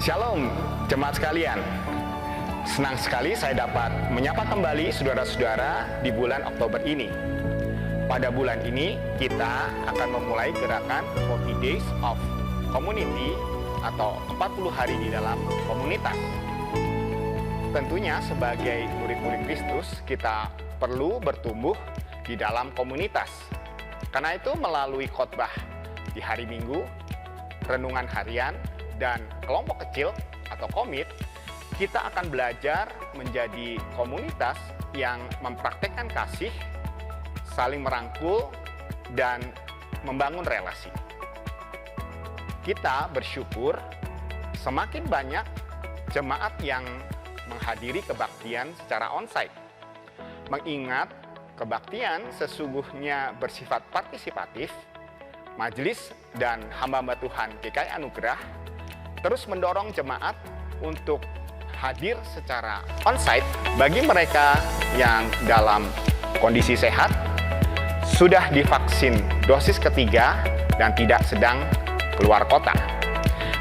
Shalom, jemaat sekalian. Senang sekali saya dapat menyapa kembali saudara-saudara di bulan Oktober ini. Pada bulan ini, kita akan memulai gerakan 40 Days of Community atau 40 hari di dalam komunitas. Tentunya sebagai murid-murid Kristus, kita perlu bertumbuh di dalam komunitas. Karena itu melalui khotbah di hari Minggu, renungan harian, dan kelompok kecil atau komit, kita akan belajar menjadi komunitas yang mempraktekkan kasih, saling merangkul, dan membangun relasi. Kita bersyukur semakin banyak jemaat yang menghadiri kebaktian secara onsite. Mengingat kebaktian sesungguhnya bersifat partisipatif, majelis dan hamba-hamba Tuhan GKI Anugerah terus mendorong jemaat untuk hadir secara onsite bagi mereka yang dalam kondisi sehat, sudah divaksin dosis ketiga, dan tidak sedang keluar kota.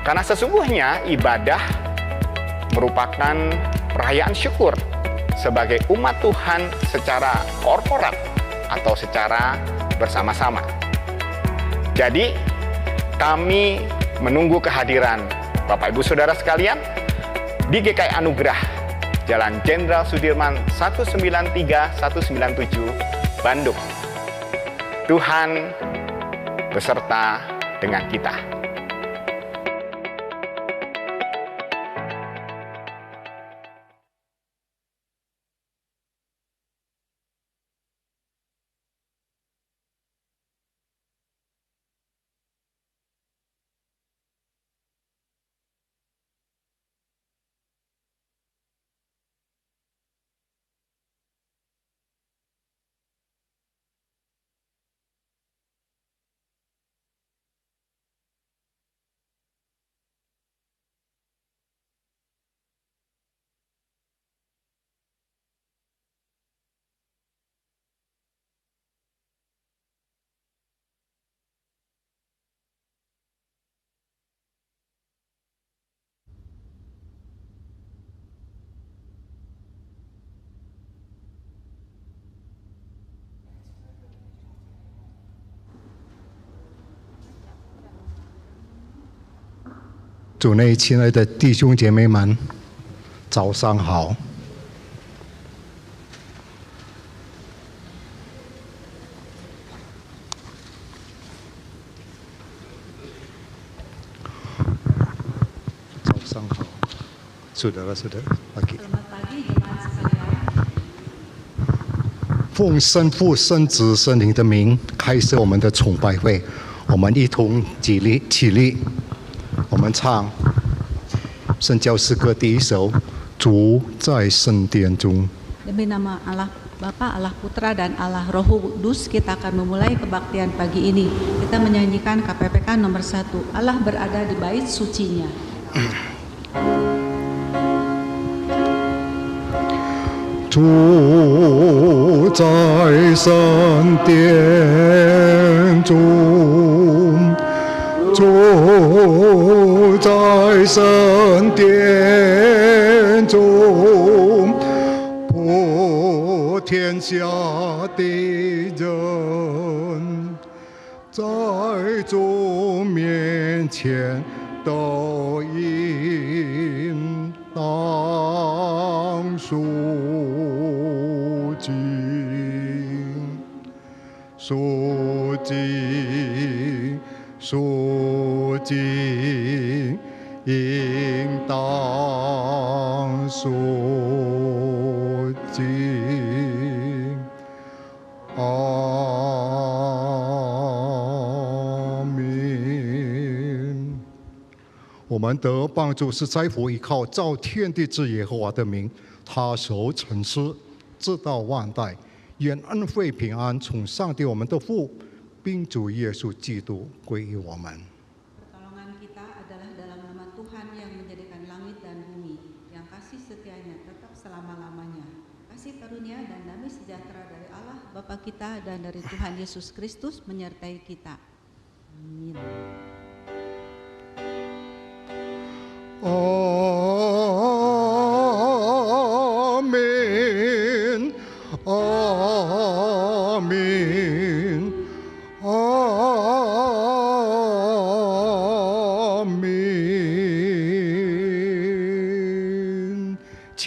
Karena sesungguhnya ibadah merupakan perayaan syukur sebagai umat Tuhan secara korporat atau secara bersama-sama. Jadi, kami menunggu kehadiran Bapak Ibu Saudara sekalian di GKI Anugerah, Jalan Jenderal Sudirman 193-197, Bandung. Tuhan beserta dengan kita. 主内亲爱的弟兄姐妹们，早上好。早上好，saudara-saudara pagi。奉圣父、圣子、圣灵的名，开始我们的崇拜会。我们一同起立。 我们唱圣教诗歌第一首《主在圣殿中》。 Demi nama Allah Bapa, Allah Putra, dan Allah Roh Kudus, kita akan memulai kebaktian pagi ini. Kita menyanyikan KPPK nomor 1, Allah berada di bait sucinya. 主在圣殿中。 主在圣殿中，普天下的人在主面前都应当肃静，肃静。 肃静，应当肃静。阿门。我们得帮助是在乎依靠造天地之耶和华的名，他守诚实，直到万代。愿恩惠平安从上帝我们的父。 并主耶稣基督归于我们。 Pertolongan kita adalah dalam nama Tuhan yang menjadikan langit dan bumi, yang kasih setianya tetap selama-lamanya. Kasih karunia dan damai sejahtera dari Allah Bapa kita dan dari Tuhan Yesus Kristus menyertai kita. Amin.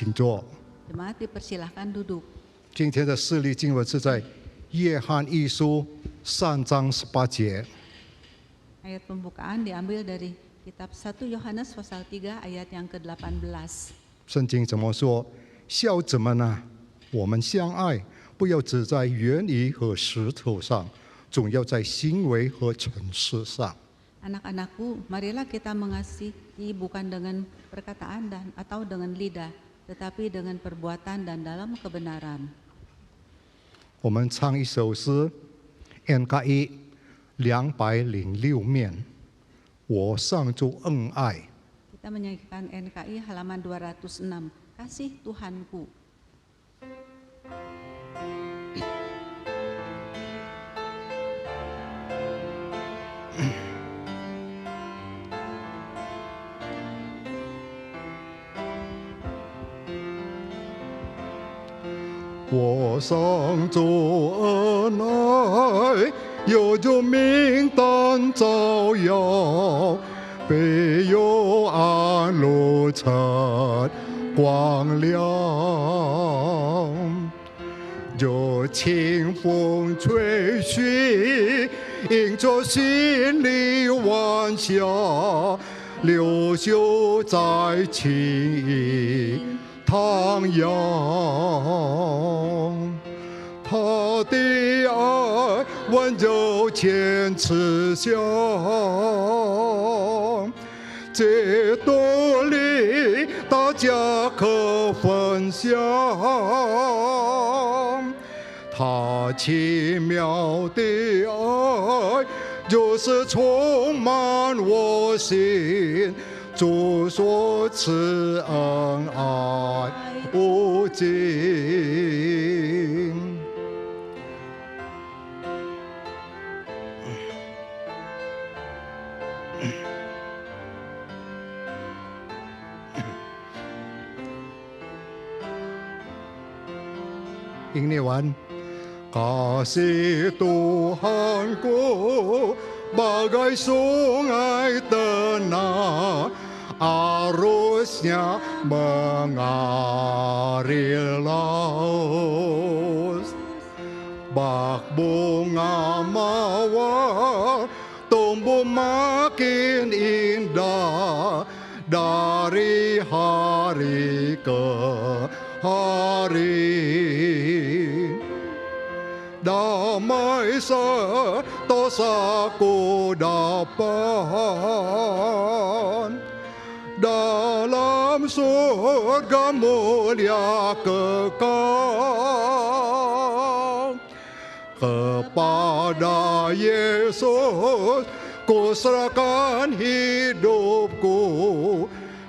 请坐。 Jemaat dipersilahkan duduk. 今天的释例经文是在约翰一书3章18节。 Ayat pembukaan diambil dari kitab 1 Yohanes pasal 3 ayat yang ke-18. 圣经怎么说？孝子们啊，我们相爱，不要只在言语和石头上，总要在行为和诚实上。 Anak-anakku, marilah kita mengasihi bukan dengan perkataan atau dengan lidah, tetapi dengan perbuatan dan dalam kebenaran. 我们唱一首诗 ，NKI 206面，我上主恩爱。 Kita menyanyikan NKI halaman 206, Kasih Tuhanku. "我上主恩爱，有着明灯照耀，必有安如晨光亮。有清风吹嘘，迎着心里晚霞，流秀在情意徜徉。他的爱温柔坚持下，这道理大家可分享。他奇妙的爱，就是充满我心，主所赐恩爱无尽。 Ingniwan, kasih Tuhanku bagai sungai tenang, arusnya mengalir laut. Bak bunga mawar tumbuh makin indah dari hari ke hari. Damai setosaku dapat dalam surga mulia kekal. Kepada Yesus ku serahkan hidupku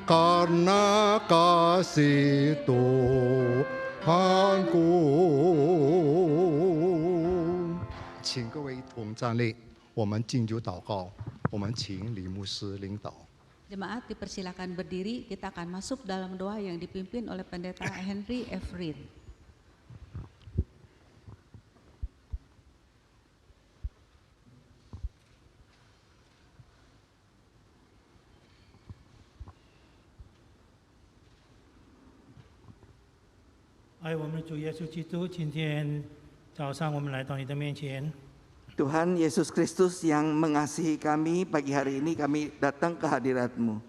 karena kasih Tuhanku. 请各位一同站立，我们进入祷告。我们请李牧师领导。 Jemaat dipersilakan berdiri, kita akan masuk dalam doa yang dipimpin oleh Pendeta Henry F. Reed. Hai, 我们的主耶稣基督，今天早上我们来到你的面前。 Tuhan Yesus Kristus yang mengasihi kami, pagi hari ini kami datang ke hadirat-Mu.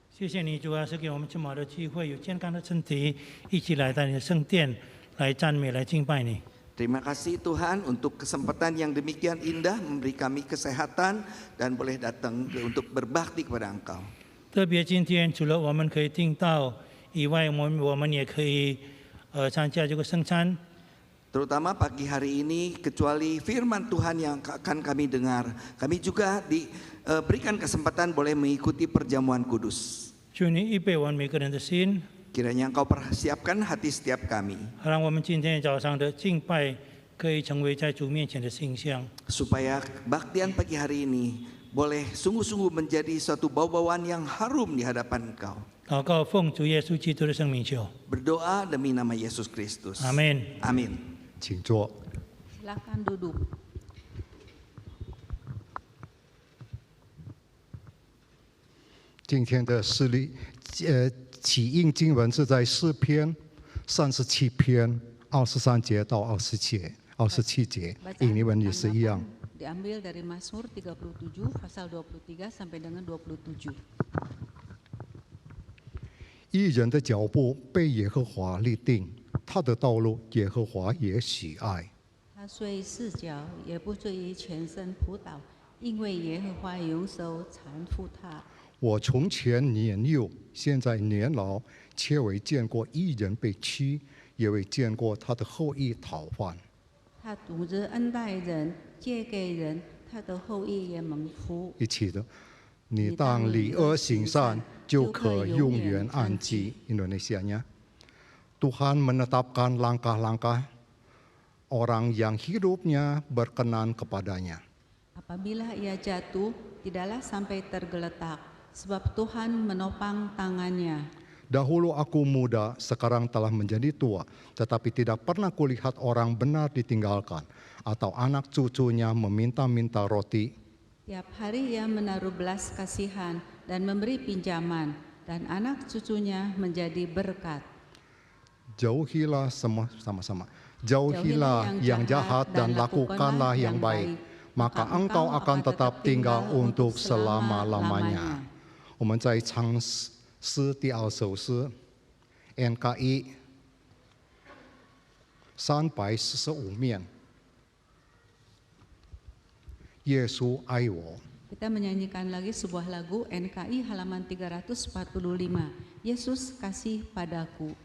谢谢你，主啊，是给我们这么好的机会，有健康的身体，一起来到你的圣殿，来赞美、来敬拜你。 Terima kasih Tuhan untuk kesempatan yang demikian indah memberi kami kesehatan dan boleh datang untuk berbakti kepada Engkau. 特别今天，除了我们可以听到以外，我们也可以参加这个圣餐。 Terutama pagi hari ini, kecuali firman Tuhan yang akan kami dengar, kami juga diberikan kesempatan boleh mengikuti perjamuan kudus. 求你预备我们每个人的心， Kiranya Engkau persiapkan hati setiap kami, 让我们今天早上的敬拜可以成为在主面前的形象。 supaya kebaktian pagi hari ini boleh sungguh-sungguh menjadi suatu bau-bauan yang harum di hadapan Engkau. 祷告奉主耶稣基督的圣名求， Berdoa demi nama Yesus Kristus. 阿门。 Amin. 请坐。 Silakan duduk. 今天的释例起印经文是在诗篇37篇23节到27节，印尼文也是一样。 Diambil dari Mazmur 37 pasal 23 sampai dengan 27. 义人的脚步被耶和华立定，他的道路耶和华也喜爱。 他虽四脚，也不至于全身扑倒，因为耶和华永手搀扶他。 我从前年幼，现在年老，却未见过义人被欺，也未见过他的后裔讨饭。 他独自恩待人，借给人，他的后裔也蒙福。 一起的，你当理恶行善，就可永远安居。Indonesianya, Tuhan menetapkan langkah-langkah orang yang hidupnya berkenan kepadanya. Apabila ia jatuh, tidaklah sampai tergeletak, sebab Tuhan menopang tangannya. Dahulu aku muda, sekarang telah menjadi tua, tetapi tidak pernah kulihat orang benar ditinggalkan, atau anak cucunya meminta-minta roti. Tiap hari ia menaruh belas kasihan dan memberi pinjaman, dan anak cucunya menjadi berkat. Jauhilah sama-sama. Jauhilah yang jahat dan lakukanlah yang baik, maka engkau akan tetap tinggal untuk selama-lamanya. 我们在唱诗第2首诗 NKI 345面，耶稣爱我。 Kita menyanyikan lagi sebuah lagu NKI halaman 345. Yesus kasih padaku.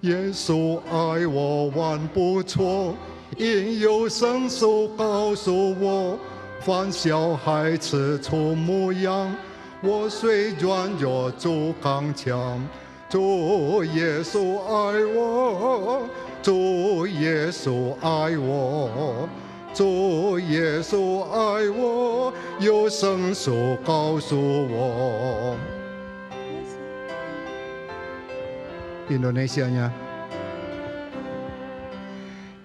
耶稣爱我万不错，因有圣手告诉我，凡小孩吃醋模样，我虽软弱就刚强。主耶稣爱我，主耶稣爱我，主耶稣爱我，有圣手告诉我。 Indonesianya.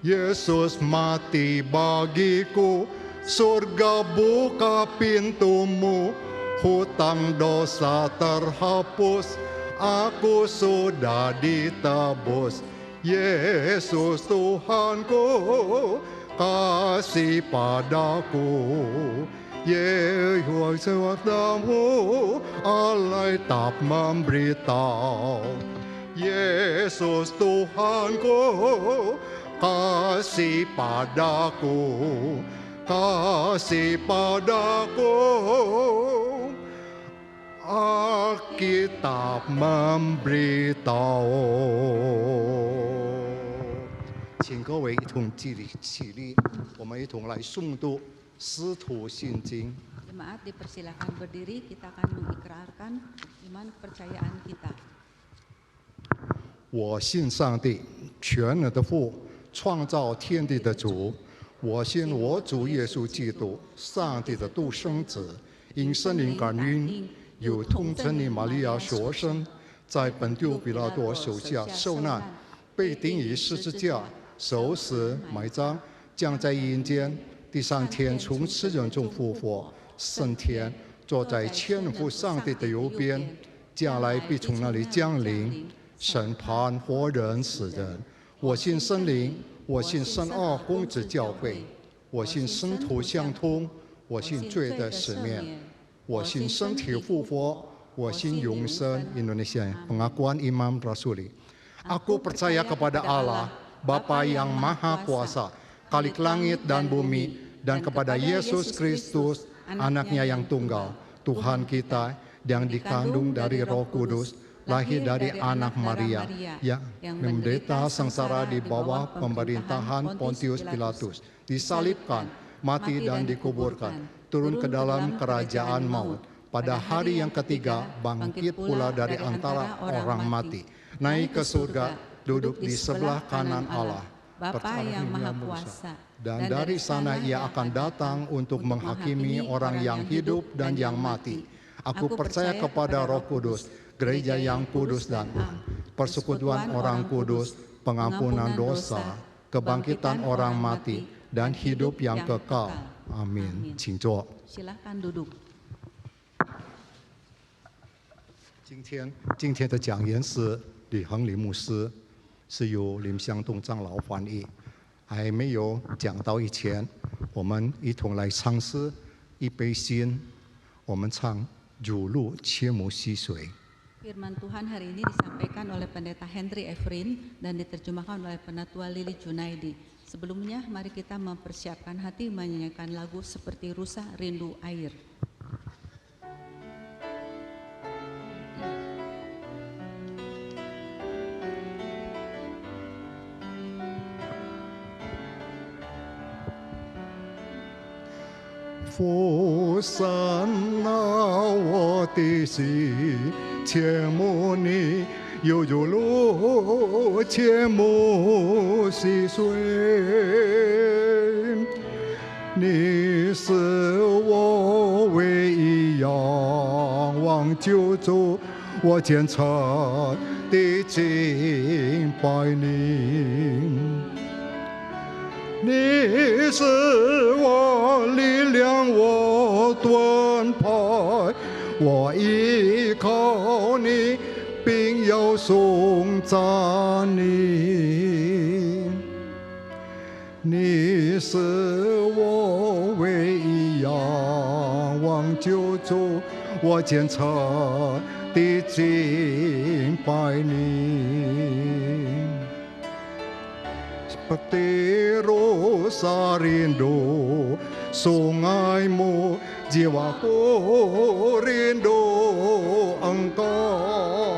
Yesus mati bagiku, surga buka pintumu, hutang dosa terhapus, aku sudah ditebus. Yesus Tuhanku, kasih padaku. Yesus padamu, Alkitab memberitahu. Yesus Tuhanku, kasih padaku, kasih padaku. Alkitab memberitahu. 请各位一同起立，我们一同来诵读《使徒信经》。 Jemaat dipersilakan berdiri, kita akan mengikrarkan iman kepercayaan kita. 我信上帝，全能的父，创造天地的主。我信我主耶稣基督，上帝的独生子，因圣灵感孕，由童贞女玛利亚所生，在本丢比拉多手下受难，被钉于十字架，受死埋葬，降在阴间，第3天从死人中复活，升天，坐在天父上帝的右边，将来必从那里降临。 审判活人死人，我信圣灵，我信圣二公子教会，我信圣徒相通，我信罪的赦免，我信身体复活，我信永生。Indonesia, pengakuan Imam Rasuli. Aku percaya kepada Allah, Bapa yang Maha Kuasa, Khalik langit dan bumi, dan kepada Yesus Kristus, Anaknya yang tunggal, Tuhan kita yang dikandung dari Roh Kudus. Lahir dari anak Maria yang menderita sengsara di bawah pemerintahan Pontius Pilatus, disalibkan, mati dan dikuburkan, turun ke dalam kerajaan maut. Pada hari yang ketiga bangkit pula dari antara orang mati, naik ke surga, duduk di sebelah kanan Allah, Bapa yang Maha Kuasa. Dan dari sana ia akan datang untuk menghakimi orang yang hidup dan yang mati. Aku percaya kepada Roh Kudus, gereja yang kudus dan persekutuan orang kudus, pengampunan dosa, kebangkitan orang mati, dan hidup yang kekal. Amin. Amin. 请坐。 Silahkan duduk. 今天的讲员是李恒林牧师，是由林湘东长老翻译。还没有讲到以前，我们一同来唱诗，一杯心，我们唱乳露切慕溪水。 Firman Tuhan hari ini disampaikan oleh Pendeta Henry Efrin dan diterjemahkan oleh Penatua Lili Junaidi. Sebelumnya, mari kita mempersiapkan hati menyanyikan lagu seperti rusa rindu air. Phụ sanh我的心，切慕你，有如露切慕溪水。你是我唯一仰望救主，我虔诚地敬拜你。 你是我力量，我盾牌，我依靠你，并要颂赞你。你是我唯一仰望救主，我虔诚地敬拜你。 Seperti rusa rindu sungaimu, jiwaku rindu engkau.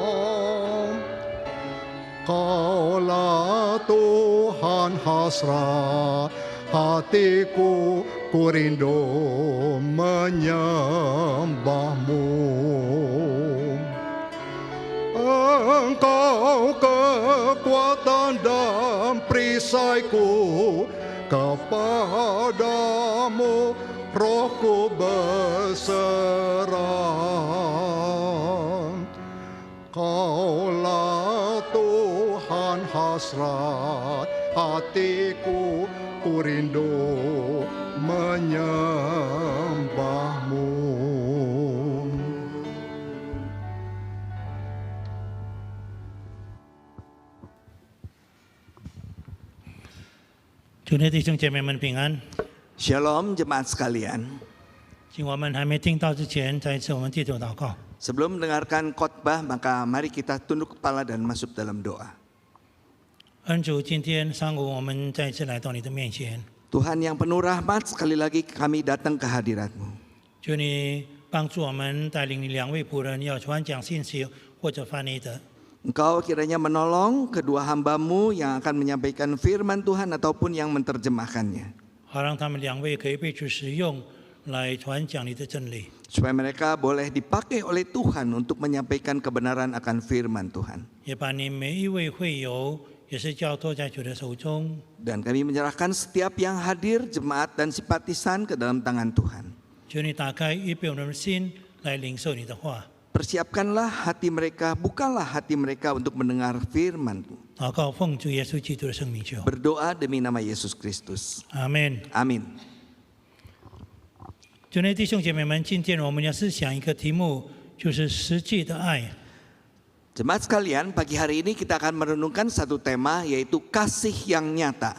Kaulah Tuhan hasrat hatiku, ku rindu menyembahmu. Engkau kekuatan dan perisaiku, kepadamu rohku berserah. Kaulah Tuhan hasrat hatiku, ku rindu menyembahmu. 主内弟兄姐妹们平安。 Shalom jemaat sekalian. 请我们还没听到之前，再一次我们低头祷告。 Sebelum mendengarkan khotbah, maka mari kita tunduk kepala dan masuk dalam doa. 恩主，今天上午我们再一次来到你的面前， Tuhan yang penuh rahmat, sekali lagi kami datang ke hadirat-Mu. 求你帮助我们，带领你两位仆人要传讲信息或者翻译的。 Engkau kiranya menolong kedua hamba-Mu yang akan menyampaikan firman Tuhan ataupun yang menerjemahkannya. 好让他们两位可以被主使用来传讲你的真理。 Supaya mereka boleh dipakai oleh Tuhan untuk menyampaikan kebenaran akan firman Tuhan. 也把你每一位会友也是交托在主的手中。 Dan kami menyerahkan setiap yang hadir, jemaat dan simpatisan ke dalam tangan Tuhan. 求你打开预备我们的心来领受你的话。 Persiapkanlah hati mereka, bukalah hati mereka untuk mendengar firman-Mu. 祷告奉主耶稣基督的圣名求， Berdoa demi nama Yesus Kristus. 阿门。 Amin. 主内弟兄姐妹们，今天我们要思想一个题目，就是实际的爱。 Jemaat sekalian, pagi hari ini kita akan merenungkan satu tema, yaitu kasih yang nyata.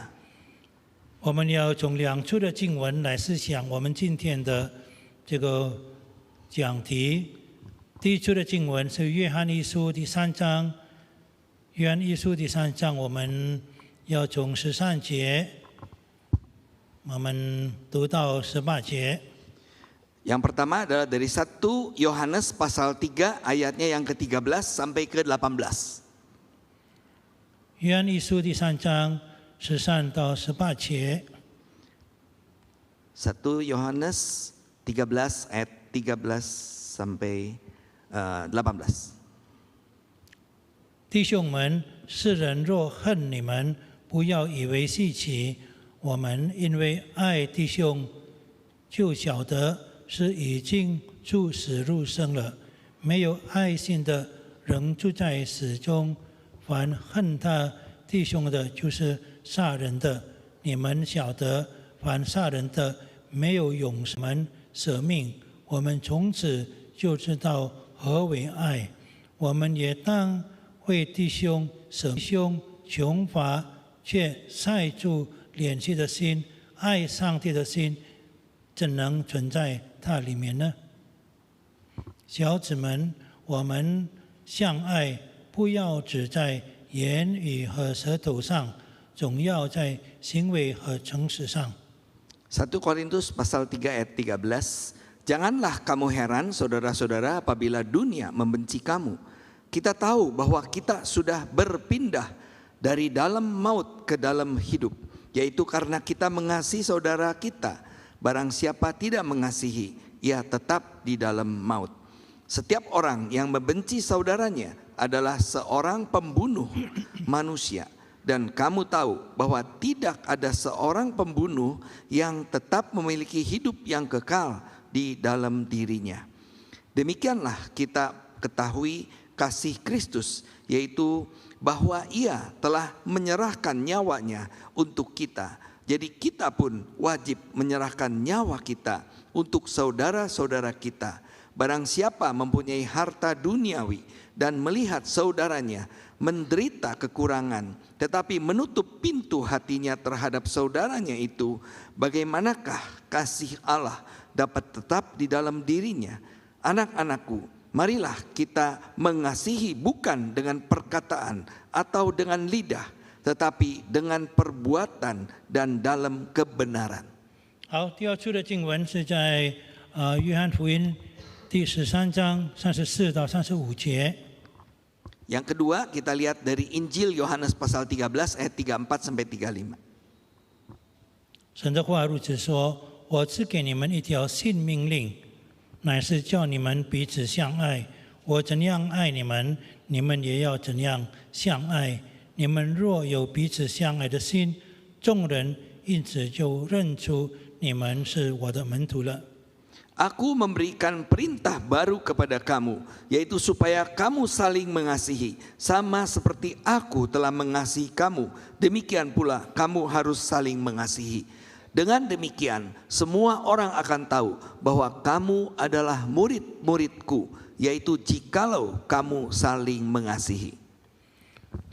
我们要从两处的经文来思想我们今天的这个讲题。第一处的经文是约翰一书第3章，约翰一书第3章，我们要从13节，我们读到18节。 Yang pertama adalah dari 1 Yohanes pasal 3 ayatnya yang ke-13 sampai ke-18. 约翰一书第3章13到18节。 1 Yohanes 13 ayat 13 sampai 18. 弟兄们，世人若恨你们，不要以为稀奇。我们因为爱弟兄，就晓得是已经出死入生了。没有爱心的，仍住在死中。凡恨他弟兄的，就是杀人的。你们晓得，凡杀人的没有永生，舍命。我们从此就知道何为爱。我们也当为弟兄舍兄穷乏却塞住脸气的心，爱上帝的心，怎能存在它里面呢？小子们，我们相爱，不要只在言语和舌头上，总要在行为和诚实上。1 Korintus pasal 3 ayat 13, janganlah kamu heran saudara-saudara apabila dunia membenci kamu. Kita tahu bahwa kita sudah berpindah dari dalam maut ke dalam hidup, yaitu karena kita mengasihi saudara kita. Barang siapa tidak mengasihi, ia tetap di dalam maut. Setiap orang yang membenci saudaranya adalah seorang pembunuh manusia. Dan kamu tahu bahwa tidak ada seorang pembunuh yang tetap memiliki hidup yang kekal di dalam dirinya. Demikianlah kita ketahui kasih Kristus, yaitu bahwa Ia telah menyerahkan nyawanya untuk kita. Jadi kita pun wajib menyerahkan nyawa kita untuk saudara-saudara kita. Barang siapa mempunyai harta duniawi dan melihat saudaranya menderita kekurangan, tetapi menutup pintu hatinya terhadap saudaranya itu, bagaimanakah kasih Allah dapat tetap di dalam dirinya? Anak-anakku, marilah kita mengasihi bukan dengan perkataan atau dengan lidah, tetapi dengan perbuatan dan dalam kebenaran. 好，第二处的经文是在约翰福音第13章34到35节。 Yang kedua kita lihat dari Injil Yohanes pasal 13 ayat 34 sampai 35. 神的话如此说：“我赐给你们一条新命令，乃是叫你们彼此相爱。我怎样爱你们，你们也要怎样相爱。你们若有彼此相爱的心，众人因此就认出你们是我的门徒了。” Aku memberikan perintah baru kepada kamu, yaitu supaya kamu saling mengasihi, sama seperti aku telah mengasihi kamu. Demikian pula kamu harus saling mengasihi. Dengan demikian, semua orang akan tahu bahwa kamu adalah murid-muridku, yaitu jikalau kamu saling mengasihi.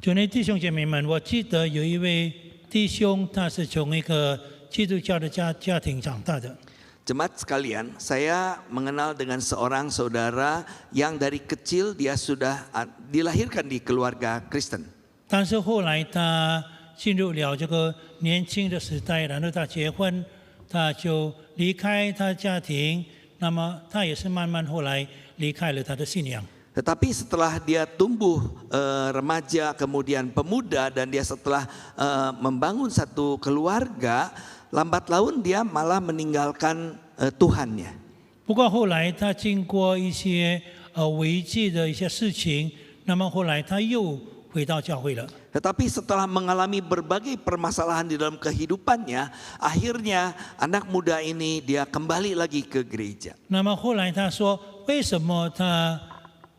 主内弟兄姐妹们，我记得有一位弟兄，他是从一个基督教的家庭长大的。 Jemaat sekalian, saya mengenal dengan seorang saudara yang dari kecil dia sudah dilahirkan di keluarga Kristen. 但是后来他进入了这个年轻的时代，然后他结婚，他就离开他家庭，那么他也是慢慢后来离开了他的信仰。 Tetapi setelah dia tumbuh remaja, kemudian pemuda, dan dia setelah membangun satu keluarga, lambat laun dia malah meninggalkan Tuhannya. 不过后来他经过一些违纪的一些事情，那么后来他又回到教会了。 Tetapi setelah mengalami berbagai permasalahan di dalam kehidupannya, akhirnya anak muda ini dia kembali lagi ke gereja. 那么后来他说，为什么他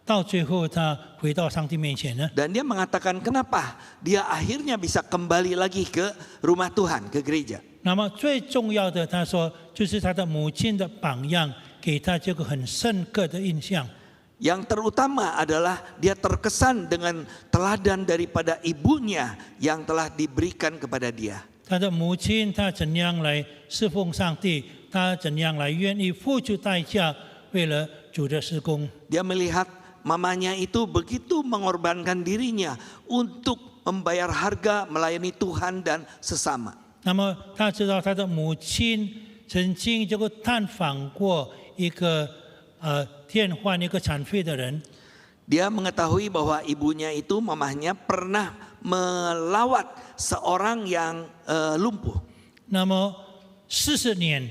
到最后他回到上帝面前呢？ Dan dia mengatakan kenapa dia akhirnya bisa kembali lagi ke rumah Tuhan, ke gereja. 那么最重要的，他说就是他的母亲的榜样，给他这个很深刻的印象。 Yang terutama adalah dia terkesan dengan teladan daripada ibunya yang telah diberikan kepada dia. 他的母亲，他怎样来侍奉上帝？他怎样来愿意付出代价，为了主的事工？ Dia melihat mamanya itu begitu mengorbankan dirinya untuk membayar harga melayani Tuhan dan sesama. 那么他知道他的母亲曾经这个探访过一个瘫痪一个残废的人。 Dia mengetahui bahwa ibunya itu mamahnya pernah melawat seorang yang lumpuh. 那么40年，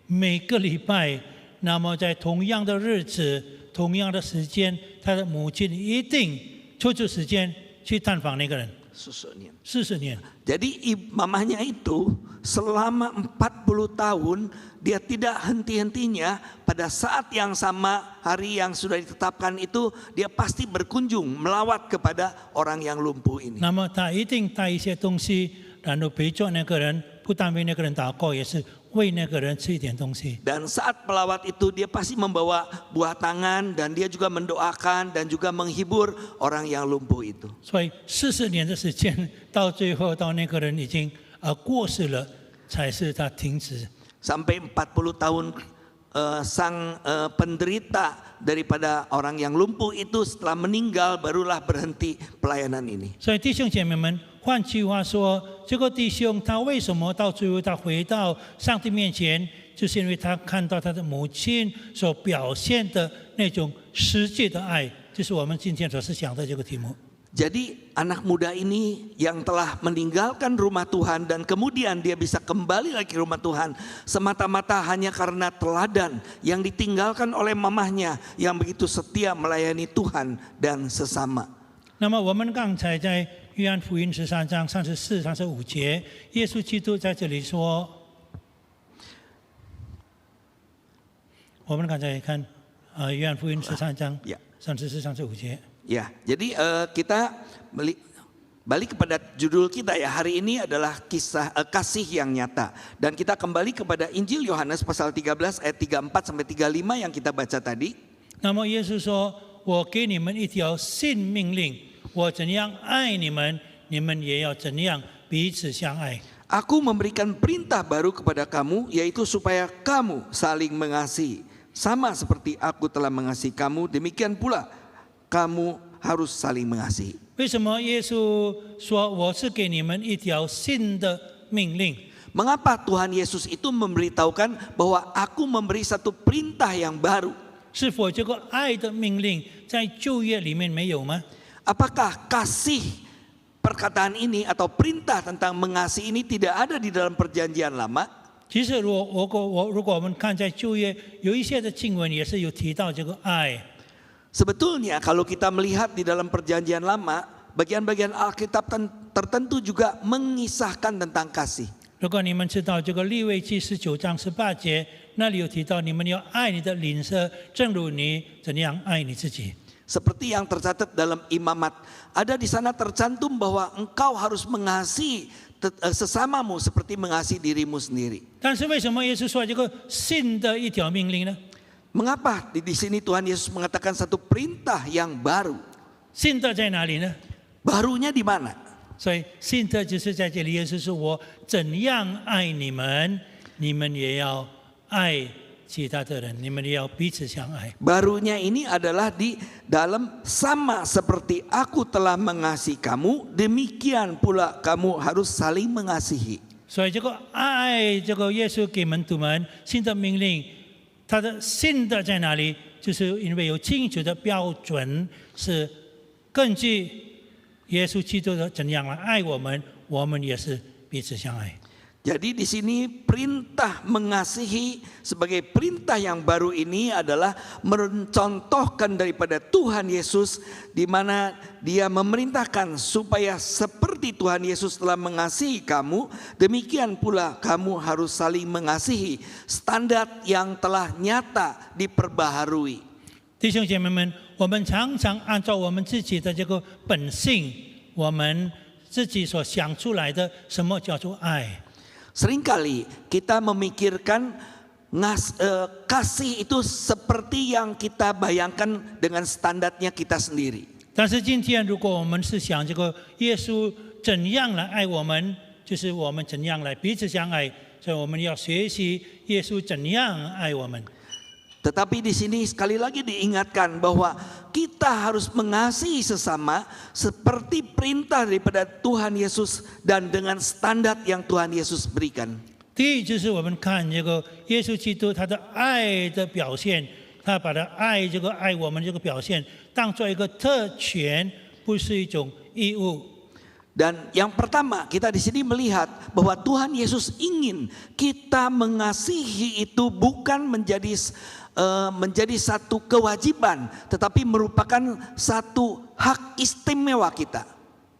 每个礼拜，那么在同样的日子、同样的时间，他的母亲一定抽出时间去探访那个人。 40年。 Jadi mamahnya itu selama 40 tahun dia tidak henti-hentinya, pada saat yang sama hari yang sudah ditetapkan itu dia pasti berkunjung melawat kepada orang yang lumpuh ini. 那么他一定带一些东西，然后陪着那个人不但为那个人祷告，也是为那个人吃一点东西。 Dan saat pelawat itu dia pasti membawa buah tangan dan dia juga mendoakan dan juga menghibur orang yang lumpuh itu. 所以40年的时间，到最后到那个人已经过世了，才是他停止。 Sampai 40 tahun sang penderita daripada orang yang lumpuh itu setelah meninggal barulah berhenti pelayanan ini. 所以弟兄姐妹们，换句话说，这个弟兄他为什么到最后他回到上帝面前，就是因为他看到他的母亲所表现的那种实际的爱，就是我们今天所思想的这个题目。 Jadi anak muda ini yang telah meninggalkan rumah Tuhan dan kemudian dia bisa kembali lagi ke rumah Tuhan semata-mata hanya karena teladan yang ditinggalkan oleh mamahnya yang begitu setia melayani Tuhan dan sesama. 那么我们刚才在约翰福音13章34、35节，耶稣基督在这里说，我们刚才看约翰福音13章34、35节。 Ya, jadi kita balik kepada judul kita ya hari ini adalah kisah kasih yang nyata dan kita kembali kepada Injil Yohanes pasal 13 ayat 34 sampai 35 yang kita baca tadi. 那么耶稣说：“我给你们一条新命令，我怎样爱你们，你们也要怎样彼此相爱。” Aku memberikan perintah baru kepada kamu yaitu supaya kamu saling mengasihi sama seperti aku telah mengasihi kamu demikian pula kamu harus saling mengasihi. 为什么耶稣说我是给你们一条新的命令？ Mengapa Tuhan Yesus itu memberitahukan bahwa aku memberi satu perintah yang baru? 是否这个爱的命令在旧约里面没有吗？ Apakah kasih perkataan ini atau perintah tentang mengasihi ini tidak ada di dalam perjanjian lama? 其实如果我们看在旧约，有一些的经文也是有提到这个爱。 Sebetulnya kalau kita melihat di dalam perjanjian lama, bagian-bagian Alkitab tertentu juga mengisahkan tentang kasih. 如果你们知道这个利未记19章18节，那里有提到你们要爱你的邻舍，正如你怎样爱你自己。 Seperti yang tercatat dalam Imamat, ada di sana tercantum bahwa engkau harus mengasihi sesamamu seperti mengasihi dirimu sendiri. 但是为什么耶稣说这个新的一条命令呢？ Mengapa di sini Tuhan Yesus mengatakan satu perintah yang baru? 新的在哪里呢？ Barunya di mana? 所以新的就是在这里，耶稣说我怎样爱你们，你们也要爱其他的人，你们也要彼此相爱。 Barunya ini adalah di dalam sama seperti aku telah mengasihi kamu, demikian pula kamu harus saling mengasihi. 所以这个爱，这个耶稣给门徒们新的命令。 他的新的在哪里？就是因为有清楚的标准，是根据耶稣基督的怎样来爱我们，我们也是彼此相爱。 Jadi di sini perintah mengasihi sebagai perintah yang baru ini adalah mencontohkan daripada Tuhan Yesus di mana Dia memerintahkan supaya seperti Tuhan Yesus telah mengasihi kamu, demikian pula kamu harus saling mengasihi. Standar yang telah nyata diperbaharui. 弟兄姐妹们，我们常常按照我们自己的这个本性，我们自己所想出来的什么叫做爱。 Seringkali kita memikirkan kasih itu seperti yang kita bayangkan dengan standarnya kita sendiri. 但是今天，如果我们是想这个耶稣怎样来爱我们，就是我们怎样来彼此相爱，所以我们要学习耶稣怎样爱我们。 Tetapi di sini sekali lagi diingatkan bahwa kita harus mengasihi sesama seperti perintah daripada Tuhan Yesus dan dengan standar yang Tuhan Yesus berikan. 第一就是我们看这个耶稣基督他的爱的表现，他把他爱这个爱我们这个表现当作一个特权，不是一种义务。 Dan yang pertama kita di sini melihat bahwa Tuhan Yesus ingin kita mengasihi itu bukan menjadi satu kewajiban, tetapi merupakan satu hak istimewa kita.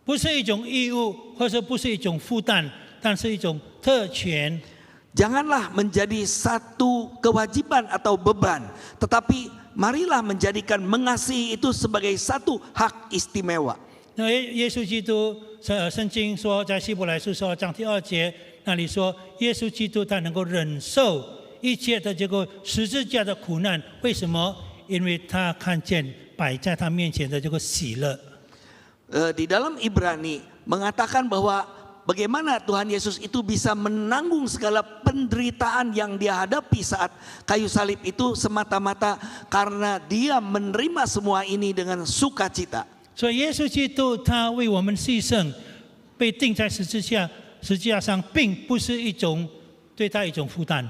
不是一种义务，或者不是一种负担，但是一种特权。 Janganlah menjadi satu kewajiban atau beban, tetapi marilah menjadikan mengasihi itu sebagai satu hak istimewa. 那耶稣基督圣经说，在希伯来书12章第2节，那里说耶稣基督他能够忍受一切的这个十字架的苦难，为什么？因为他看见摆在他面前的这个喜乐。Di dalam Ibrani mengatakan bahwa bagaimana Tuhan Yesus itu bisa menanggung segala penderitaan yang dia hadapi saat kayu salib itu semata-mata karena dia menerima semua ini dengan sukacita. 所以耶稣基督他为我们牺牲，被钉在十字架上，并不是对他一种负担。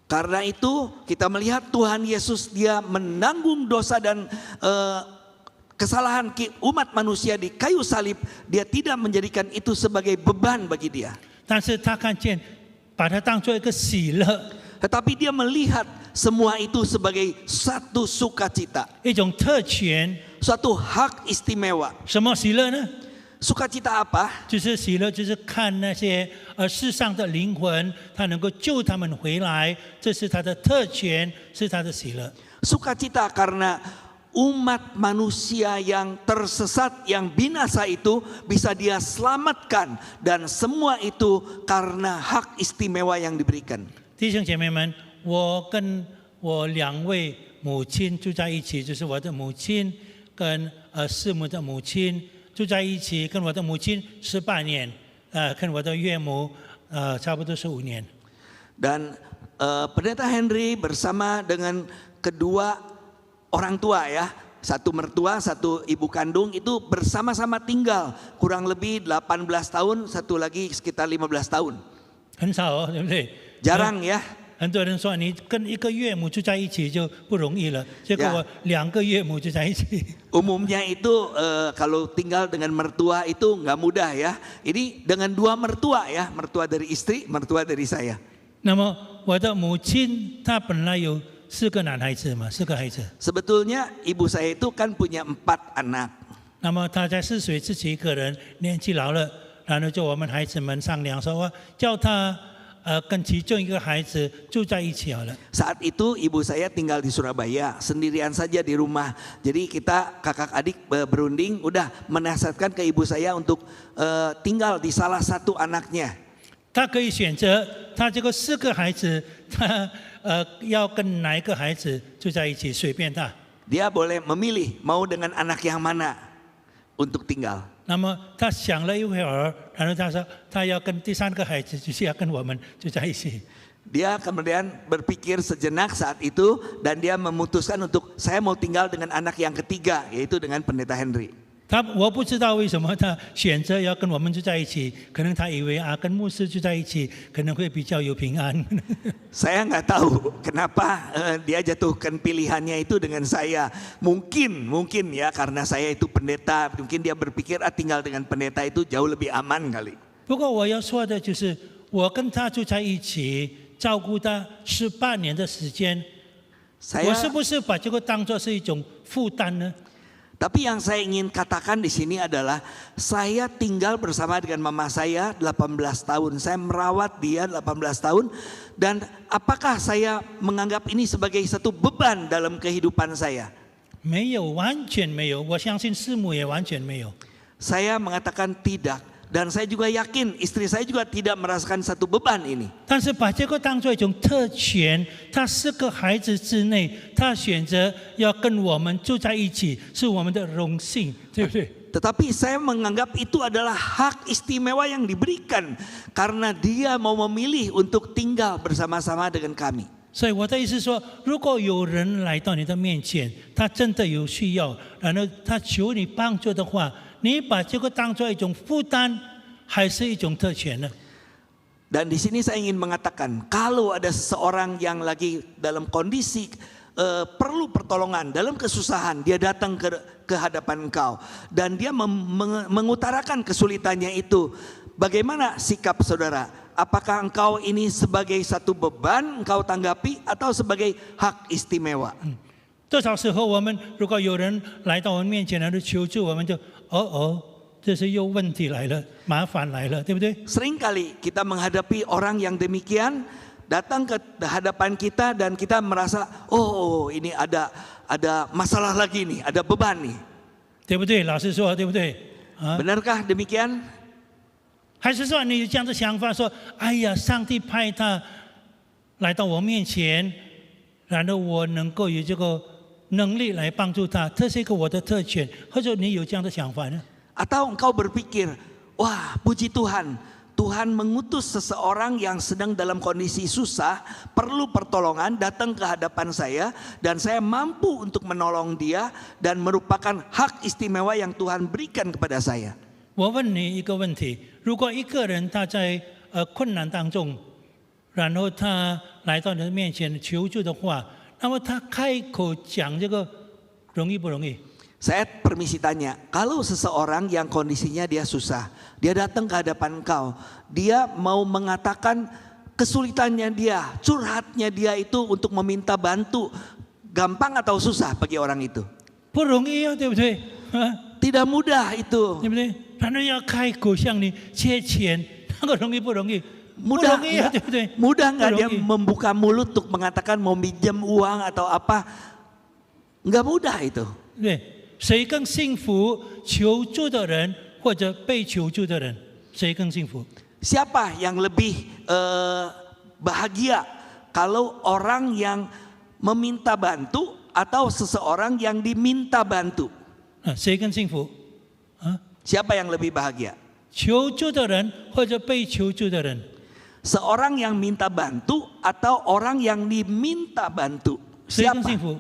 Karena itu kita melihat Tuhan Yesus dia menanggung dosa dan kesalahan umat manusia di kayu salib, dia tidak menjadikan itu sebagai beban bagi dia. 但是他看见，把它当作一个喜乐， Tetapi dia melihat semua itu sebagai satu sukacita, 一种特权。 suatu hak istimewa. 什么喜乐呢？ Sukacita apa? 就是喜乐，就是看那些世上的灵魂，他能够救他们回来，这是他的特权，是他的喜乐。 Sukacita karena umat manusia yang tersesat, yang binasa itu bisa dia selamatkan, dan semua itu karena hak istimewa yang diberikan. 弟兄姐妹们，我跟我2位母亲住在一起，就是我的母亲跟师母的母亲住在一起，跟我的母亲18年，跟我的岳母差不多15年。 Dan Pendeta Henry bersama dengan kedua orang tua ya, satu mertua, satu ibu kandung itu bersama-sama tinggal kurang lebih 18 tahun, satu lagi sekitar 15 tahun. 很少哦，对不对？ Jarang ya. 很多人说你跟一个岳母住在一起就不容易了，结果我2个岳母住在一起。 Umumnya itu kalau tinggal dengan mertua itu nggak mudah ya. Ini dengan 2 mertua ya, mertua dari istri, mertua dari saya. 那么我的母亲她本来有4个男孩子嘛，4个孩子。 Sebetulnya ibu saya itu kan punya 4 anak. 那么她在4岁自己一个人，年纪老了，然后就我们孩子们商量说，叫她跟其中一个孩子住在一起好了。 Saat itu ibu saya tinggal di Surabaya, sendirian saja di rumah. Jadi kita kakak adik berunding, udah menasihatkan ke ibu saya untuk tinggal di salah satu anaknya. 她可以选择，她这个4个孩子，她要跟哪一个孩子住在一起，随便她。 Dia boleh memilih mau dengan anak yang mana untuk tinggal. 那么她想了一会儿，然后她说，她要跟第3个孩子，就是要跟我们住在一起。 Dia kemudian berpikir sejenak saat itu dan dia memutuskan untuk saya mau tinggal dengan anak yang ketiga, yaitu dengan Pendeta Henry. 我不知道为什么他选择要跟我们住在一起，可能他以为跟牧师住在一起可能会比较有平安。 Saya nggak tahu kenapa dia jatuhkan pilihannya itu dengan saya. Mungkin ya karena saya itu pendeta, mungkin dia berpikir tinggal dengan pendeta itu jauh lebih aman kali. 不过我要说的就是，我跟他住在一起，照顾他18年的时间，我是不是把这个当作是一种负担呢？ Tapi yang saya ingin katakan di sini adalah saya tinggal bersama dengan mama saya 18 tahun. Saya merawat dia 18 tahun, dan apakah saya menganggap ini sebagai satu beban dalam kehidupan saya? 没有，完全没有。我相信师母也完全没有。 Saya mengatakan tidak. Dan saya juga yakin istri saya juga tidak merasakan satu beban ini. 但是把这个当作一种特权，他4个孩子之内，他选择要跟我们住在一起，是我们的荣幸，对不对？ Tetapi saya menganggap itu adalah hak istimewa yang diberikan karena dia mau memilih untuk tinggal bersama-sama dengan kami. 所以我的意思说，如果有人来到你的面前，他真的有需要，然后他求你帮助的话，你把这个当作一种负担，还是一种特权呢？ Dan di sini saya ingin mengatakan, kalau ada seseorang yang lagi dalam kondisi perlu pertolongan, dalam kesusahan, dia datang ke hadapan engkau dan dia mengutarakan kesulitannya itu, bagaimana sikap saudara? Apakah engkau ini sebagai satu beban engkau tanggapi atau sebagai hak istimewa? 多少时候我们如果有人来到我们面前来求助，我们就这是又问题来了，麻烦来了，对不对？ Seringkali kita menghadapi orang yang demikian datang ke hadapan kita dan kita merasa ini ada masalah lagi nih, ada beban nih. 对不对？老实说，对不对？ Benarkah demikian? 还是说你有这样的想法，说哎呀，上帝派他来到我面前，然后我能够有这个能力来帮助他，这是一个我的特权，或者你有这样的想法呢？ Atau engkau berpikir, wah puji Tuhan, Tuhan mengutus seseorang yang sedang dalam kondisi susah, perlu pertolongan, datang ke hadapan saya, dan saya mampu untuk menolong dia, dan merupakan hak istimewa yang Tuhan berikan kepada saya. 我问你一个问题：如果一个人他在困难当中，然后他来到你的面前求助的话，那么他开口讲这个容易不容易？ Saya permisi tanya, kalau seseorang yang kondisinya dia susah, dia datang ke hadapan engkau, dia mau mengatakan kesulitannya dia, curhatnya dia itu untuk meminta bantu, gampang atau susah bagi orang itu? 不容易啊，对不对？啊， Tidak mudah itu. 对不对？然后要开口向你借钱，那个容易不容易？不 Mudah 容易啊，对不对？ mudah nggak 不 dia 容易。 membuka mulut untuk mengatakan mau minjem uang atau apa? Nggak mudah itu. 对，谁更幸福？求助的人或者被求助的人，谁更幸福？ Siapa yang lebih bahagia kalau orang yang meminta bantu atau seseorang yang diminta bantu? 啊，谁更幸福？啊， Siapa yang lebih bahagia? 求助的人或者被求助的人？ Seorang yang minta bantu atau orang yang diminta bantu? 谁更幸 Siapa? 福？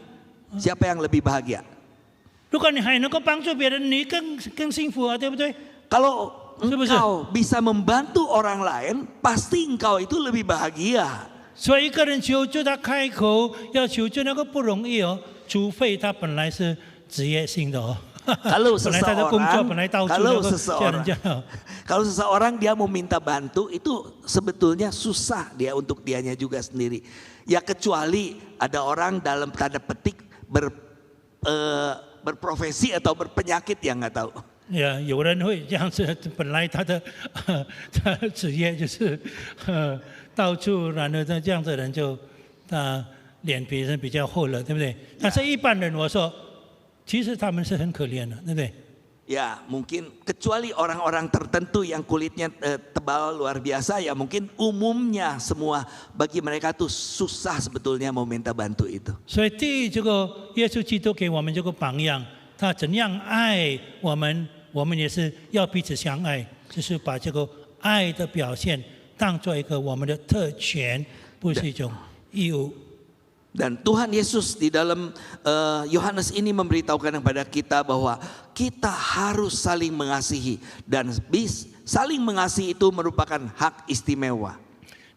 Siapa yang lebih bahagia? 如果你还能够帮助别人，你更幸福啊，对不对？ Kalau 是不是？ engkau bisa membantu orang lain, pasti engkau itu lebih bahagia. 所以一个人求助，他开口要求助那个不容易哦，除非他本来是职业性的哦。 Kalau 本来他的工作本来到处那个叫人家哦。 Kalau seseorang dia mau minta bantu, itu sebetulnya susah dia untuk dianya juga sendiri. Ya kecuali ada orang dalam tanda petik berprofesi atau berpenyakit yang nggak tahu. 呀，有人会这样子，本来他的职业就是到处，然后他这样子的人就他脸皮是比较厚了，对不对？但是一般人，我说其实他们是很可怜的，对不对？ Ya mungkin kecuali orang-orang tertentu yang kulitnya tebal luar biasa, ya mungkin umumnya semua bagi mereka tuh susah sebetulnya mau minta bantu itu. 所以第一，这个耶稣基督给我们这个榜样，他怎样爱我们，我们也是要彼此相爱，就是把这个爱的表现当做一个我们的特权，不是一种义务。 Dan Tuhan Yesus di dalam Yohanes ini memberitahukan kepada kita bahwa kita harus saling mengasihi, dan saling mengasihi itu merupakan hak istimewa.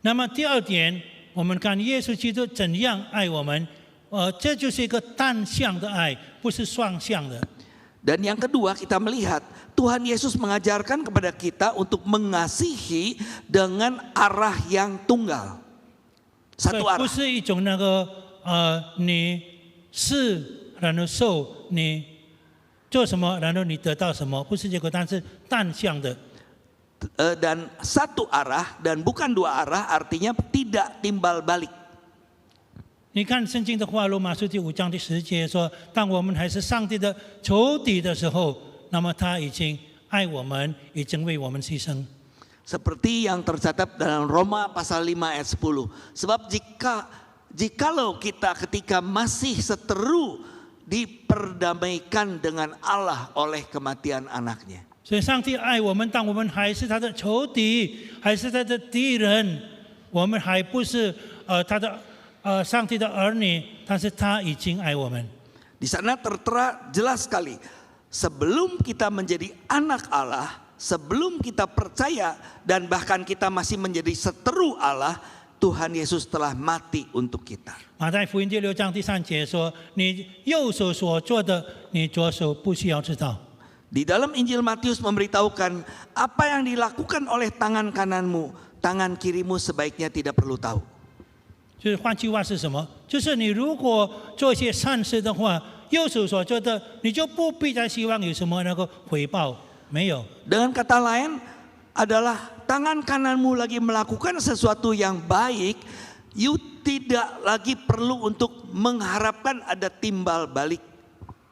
那么第二点，我们看耶稣基督怎样爱我们，这就是一个单向的爱，不是双向的。 Dan yang kedua kita melihat Tuhan Yesus mengajarkan kepada kita untuk mengasihi dengan arah yang tunggal. 所以 Satu 不 arah. 是一种那个你是然后受你做什么，然后你得到什么，不是这个，但是单向的。 Dan satu arah dan bukan dua arah, artinya tidak timbal balik. 你看圣经的话，罗马书第5章第10节说：“当我们还是上帝的仇敌的时候，那么他已经爱我们，已经为我们牺牲。” Seperti yang tercatat dalam Roma pasal 5 ayat 10. Sebab jikalau kita ketika masih seteru diperdamaikan dengan Allah oleh kematian anaknya. 所以上帝爱我们，当我们还是他的仇敌，还是他的敌人，我们还不是他的上帝的儿女，但是他已经爱我们。 Di sana tertera jelas sekali, sebelum kita menjadi anak Allah, sebelum kita percaya dan bahkan kita masih menjadi seteru Allah, Tuhan Yesus telah mati untuk kita. 马太福音第6章第3节说：“你右手所做的，你左手不需要知道。” Di dalam Injil Matius memberitahukan, apa yang dilakukan oleh tangan kananmu, tangan kirimu sebaiknya tidak perlu tahu. 就是换句话是什么？就是你如果做一些善事的话，右手所做的，你就不必再希望有什么那个回报，没有。 Dengan kata lain adalah tangan kananmu lagi melakukan sesuatu yang baik, you tidak lagi perlu untuk mengharapkan ada timbal balik.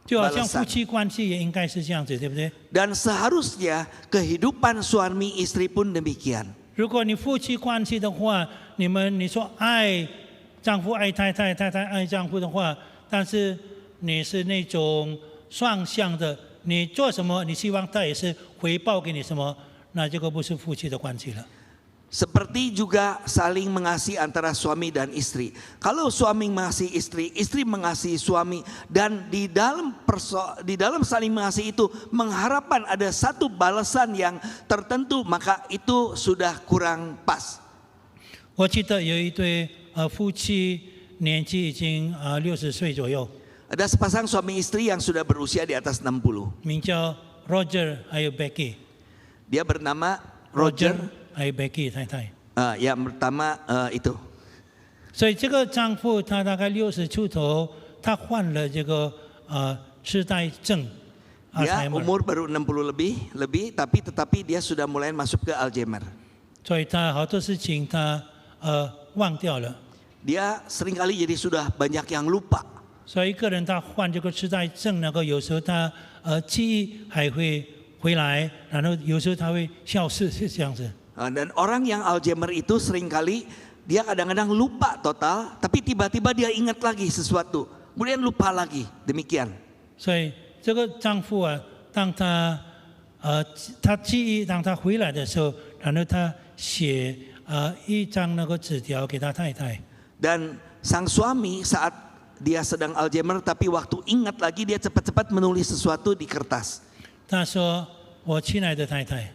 就好像夫 balasan. 妻关系也应该是这样子，对不对？ Dan seharusnya kehidupan suami istri pun demikian. 如果你夫妻关系的话，你说爱丈夫爱太太，太太爱丈夫的话，但是你是那种双向的，你做什么，你希望他也是回报给你什么，那这个不是夫妻的关系了。 Seperti juga saling mengasihi antara suami dan istri. Kalau suami mengasihi istri, istri mengasihi suami, dan di dalam saling mengasihi itu mengharapkan ada satu balasan yang tertentu, maka itu sudah kurang pas. 我记得有一对夫妻年纪已经60岁左右， Ada sepasang suami istri yang sudah berusia di atas 60. 名叫 Roger 还有 Becky。 Dia bernama Roger. 还有 Becky 太太。 Yang pertama itu. 所以这个丈夫他大概60出头，他患了这个痴呆症。 Dia umur baru 60 lebih, tetapi dia sudah mulai masuk ke Alzheimer. 所以他好多事情他忘掉了。 Dia seringkali jadi sudah banyak yang lupa. 所以一个人他患这个痴呆症，有时候他记忆还会回来，然后有时候他会消失，是这样子。 Dan orang yang Alzheimer itu seringkali dia kadang-kadang lupa total, tapi tiba-tiba dia ingat lagi sesuatu, kemudian lupa lagi, demikian. 所以这个丈夫当他记忆当他回来的时候，然后他写一张那个纸条给他太太。 Dan sang suami saat dia sedang Alzheimer, tapi waktu ingat lagi dia cepat-cepat menulis sesuatu di kertas. 他说：“我亲爱的太太。”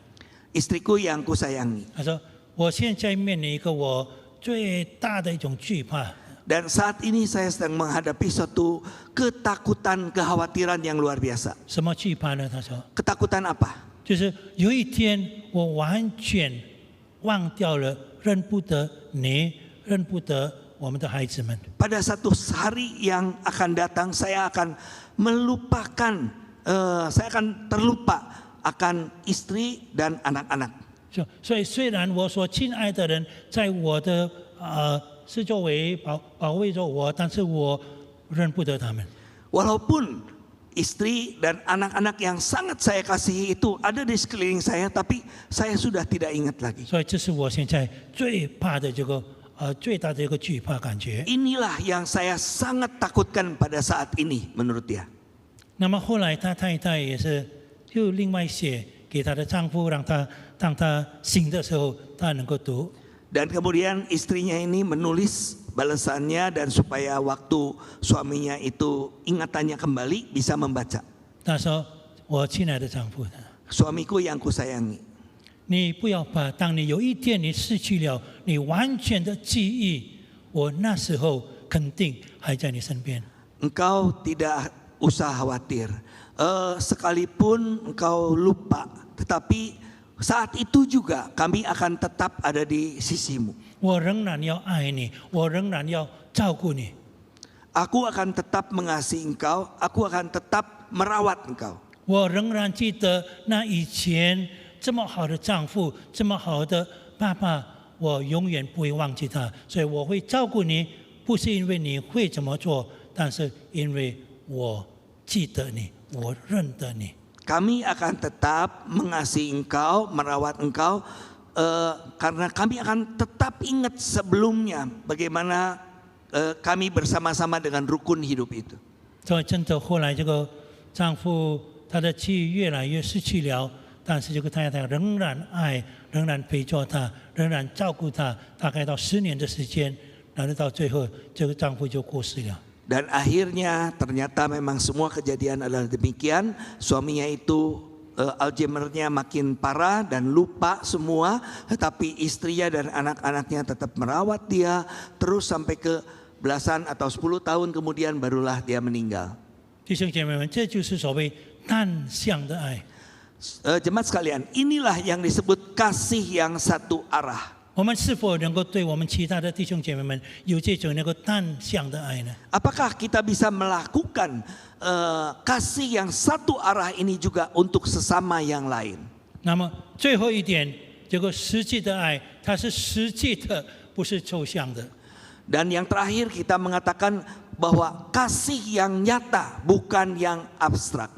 Istriku yang kusayangi. 他说：“我现在面临一个我最大的一种惧怕。 Dan saat ini saya sedang menghadapi suatu ketakutan, kekhawatiran yang luar biasa. 什么惧怕呢？”他说 Ketakutan apa?：“ 就是有一天我完全忘掉了，认不得你，认不得我们的孩子们。 Pada satu hari yang akan datang, saya akan melupakan, saya akan terlupa akan istri dan anak-anak. 所以虽然我所亲爱的人在我的是作为保卫着我，但是我认不得他们。 Walaupun istri dan anak-anak yang sangat saya kasihi itu ada di sekeliling saya, tapi saya sudah tidak ingat lagi. 所以这是我现在最怕的这个最大的一个惧怕感觉。 Inilah yang saya sangat takutkan pada saat ini menurut dia. 那么后来他太太也是又另外写给她的丈夫，让他当他醒的时候，他能够读。 Dan kemudian istrinya ini menulis balasannya dan supaya waktu suaminya itu ingatannya kembali bisa membaca. 他说：“我亲爱的丈夫， Suamiku yang kusayangi. 你不要怕，当你有一天你失去了你完全的记忆，我那时候肯定还在你身边。 Engkau tidak usah khawatir. Sekalipun engkau lupa, tetapi saat itu juga kami akan tetap ada di sisimu. 我仍然要爱你，我仍然要照顾你。 Aku akan tetap mengasihi engkau, aku akan tetap merawat engkau. 我仍然记得那以前这么好的丈夫，这么好的爸爸，我永远不会忘记他，所以我会照顾你，不是因为你会怎么做，但是因为我记得你，我认得你。 Kami akan tetap mengasihi engkau, merawat engkau, karena kami akan tetap ingat sebelumnya bagaimana kami bersama-sama dengan rukun hidup itu. 所以真的后来这个丈夫他的记忆越来越失去了，但是这个太太仍然爱，仍然陪着他，仍然照顾他，大概到10年的时间，然后到最后这个丈夫就过世了。 Dan akhirnya ternyata memang semua kejadian adalah demikian. Suaminya itu Alzheimer-nya makin parah dan lupa semua, tetapi istrinya dan anak-anaknya tetap merawat dia terus sampai ke belasan atau 10 tahun kemudian barulah dia meninggal. 弟兄姐妹们，这就是所谓单向的爱。 Jemaat sekalian, inilah yang disebut kasih yang satu arah. 我们是否能够对我们其他的弟兄姐妹们有这种那个单向的爱呢？ Apakah kita bisa melakukan kasih yang satu arah ini juga untuk sesama yang lain? 那么最后一点，这个实际的爱，它是实际的，不是抽象的。 Dan yang terakhir kita mengatakan bahwa kasih yang nyata bukan yang abstrak.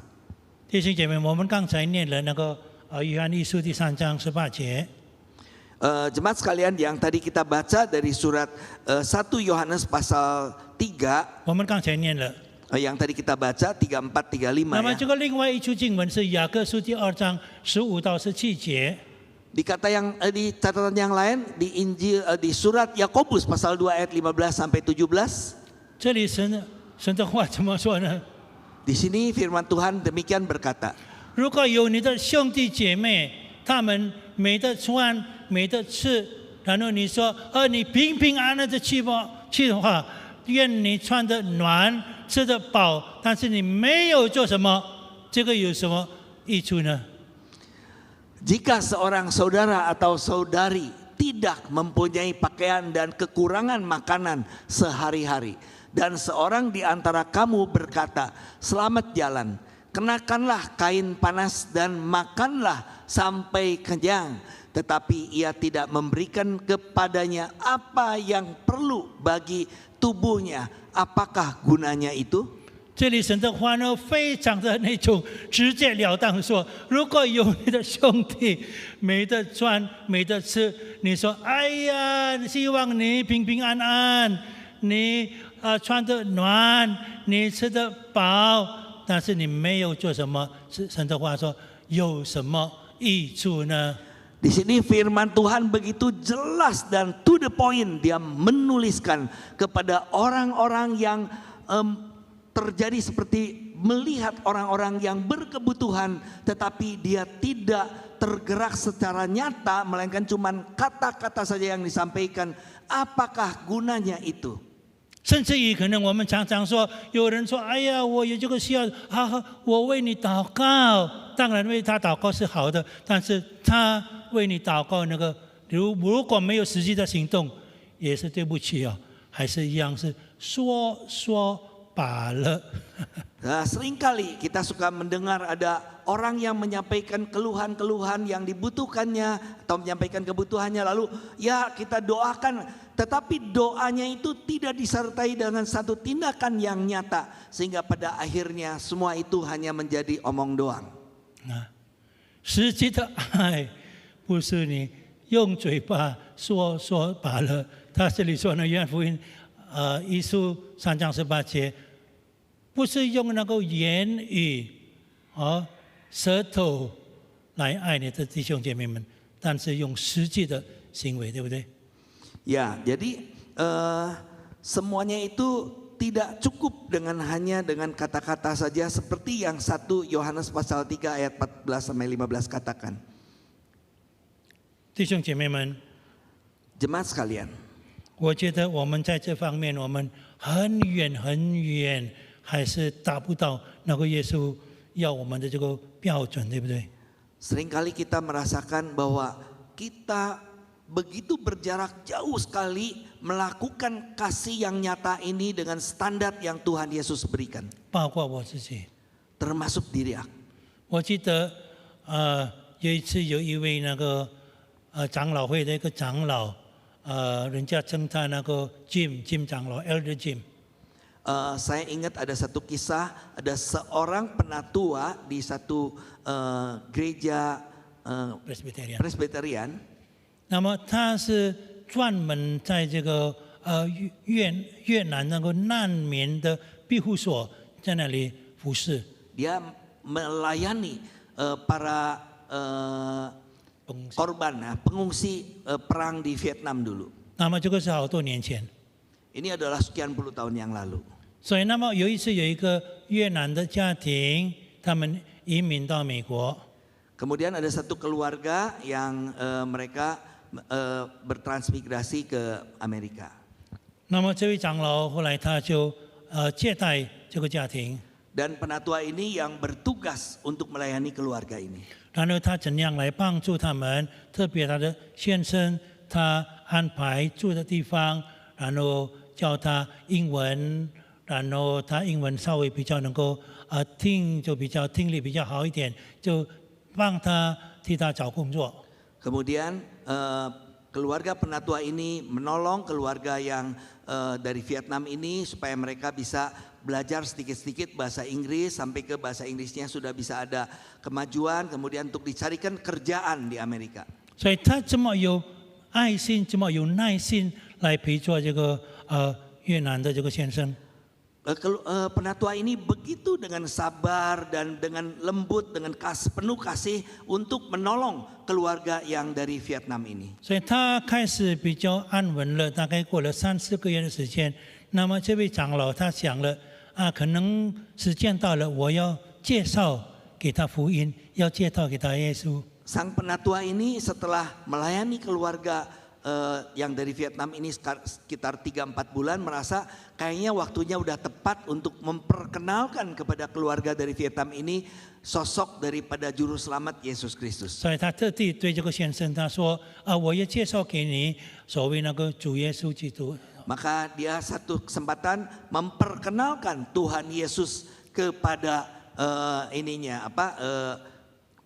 弟兄姐妹，我们刚才念了那个约翰一书第3章18节。 Jemaat sekalian, yang tadi kita baca dari surat 1 Yohanes pasal 3, 我们刚才念了。 yang tadi kita baca 34, 35 那么 ya. 这个另外一处经文是雅各书第2章15到17节。 Di catatan yang lain di Injil di surat Yakobus pasal 2 ayat 15 sampai 17. 这里神的话怎么说呢？ Di sini firman Tuhan demikian berkata, 如果有你的兄弟姐妹，他们没得穿、没得吃，然后你说，你平平安安的去的话，愿你穿得暖、吃得饱，但是你没有做什么，这个有什么益处呢？ jika seorang saudara atau saudari tidak mempunyai pakaian dan kekurangan makanan sehari-hari, dan seorang di antara kamu berkata, selamat jalan, kenakanlah kain panas dan makanlah sampai kenyang, tetapi ia tidak memberikan kepadanya apa yang perlu bagi tubuhnya, apakah gunanya itu? 这里神的话呢，非常的那种直截了当说，如果有你的兄弟没得穿、没得吃，你说，哎呀，希望你平平安安，你穿得暖，你吃得饱，但是你没有做什么，神的话说，有什么益处呢？ Di sini firman Tuhan begitu jelas dan to the point, dia menuliskan kepada orang-orang yang terjadi seperti melihat orang-orang yang berkebutuhan tetapi dia tidak tergerak secara nyata, melainkan cuman kata-kata saja yang disampaikan. Apakah gunanya itu? 甚至于可能我们常常说，有人说：“哎呀，我有这个需要我为你祷告。”当然为他祷告是好的，但是他为你祷告那个，如果没有实际的行动，也是对不起还是一样是说罢了。 Nah, seringkali kita suka mendengar ada orang yang menyampaikan keluhan-keluhan yang dibutuhkannya atau menyampaikan kebutuhannya, lalu ya kita doakan, tetapi doanya itu tidak disertai dengan satu tindakan yang nyata, sehingga pada akhirnya semua itu hanya menjadi omong doang. 实际的爱不是你用嘴巴说罢了。他这里说呢，约翰福音1书3章18节。 不是用那个言语舌头来爱你的弟兄姐妹们，但是用实际的行为，对不对？ Ya, jadi semuanya itu tidak cukup dengan hanya dengan kata-kata saja, seperti yang 1 Yohanes pasal 3 ayat 14 sampai 15 katakan. 弟兄姐妹们， Jemaat sekalian, 我觉得我们在这方面，我们很远很远。 还是达不到那个耶稣要我们的这个标准，对不对？ seringkali kita merasakan bahwa kita begitu berjarak jauh sekali melakukan kasih yang nyata ini dengan standar yang Tuhan Yesus berikan. 包括我自己， termasuk diri aku. 我记得有一次有一位那个长老会的一个长老，人家称他那个 Jim 长老 Elder Jim。 Saya ingat ada satu kisah, ada seorang penatua di satu gereja Presbyterian. 那么他是专门在这个越南那个难民的庇护所，在那里服侍。 Dia melayani para korban, pengungsi perang di Vietnam dulu. 那么这个是好多年前。 Ini adalah sekian puluh tahun yang lalu. 所以，那么有一次有一个越南的家庭，他们移民到美国。 Kemudian ada satu keluarga yang mereka bertransmigrasi ke Amerika. 那么这位长老后来他就接待这个家庭。 Dan penatua ini yang bertugas untuk melayani keluarga ini. 然后他怎样来帮助他们？特别他的先生，他安排住的地方，然后教他英文。 然后他英文稍微比较能够听力比较好一点，就帮他替他找工作。 Kemudian keluarga penatua ini menolong keluarga yang dari Vietnam ini supaya mereka bisa belajar sedikit-sedikit bahasa Inggris sampai ke bahasa Inggrisnya sudah bisa ada kemajuan, kemudian untuk dicarikan kerjaan di Amerika. 所以他这么有爱心，这么有耐心来陪着这个越南的这个先生。 Penatua ini begitu dengan sabar dan dengan lembut, dengan penuh kasih untuk menolong keluarga yang dari Vietnam ini. 所以他开始比较安稳了，大概过了3-4个月的时间。那么这位长老他想了可能时间到了，我要介绍给他福音，要介绍给他耶稣。 Sang penatua ini setelah melayani keluarga yang dari Vietnam ini sekitar 3-4 bulan merasa kayaknya waktunya udah tepat untuk memperkenalkan kepada keluarga dari Vietnam ini sosok daripada juru selamat Yesus Kristus. 所以他特地对这个先生他说我要介绍给你所谓那个主耶稣基督。 Maka dia satu kesempatan memperkenalkan Tuhan Yesus kepada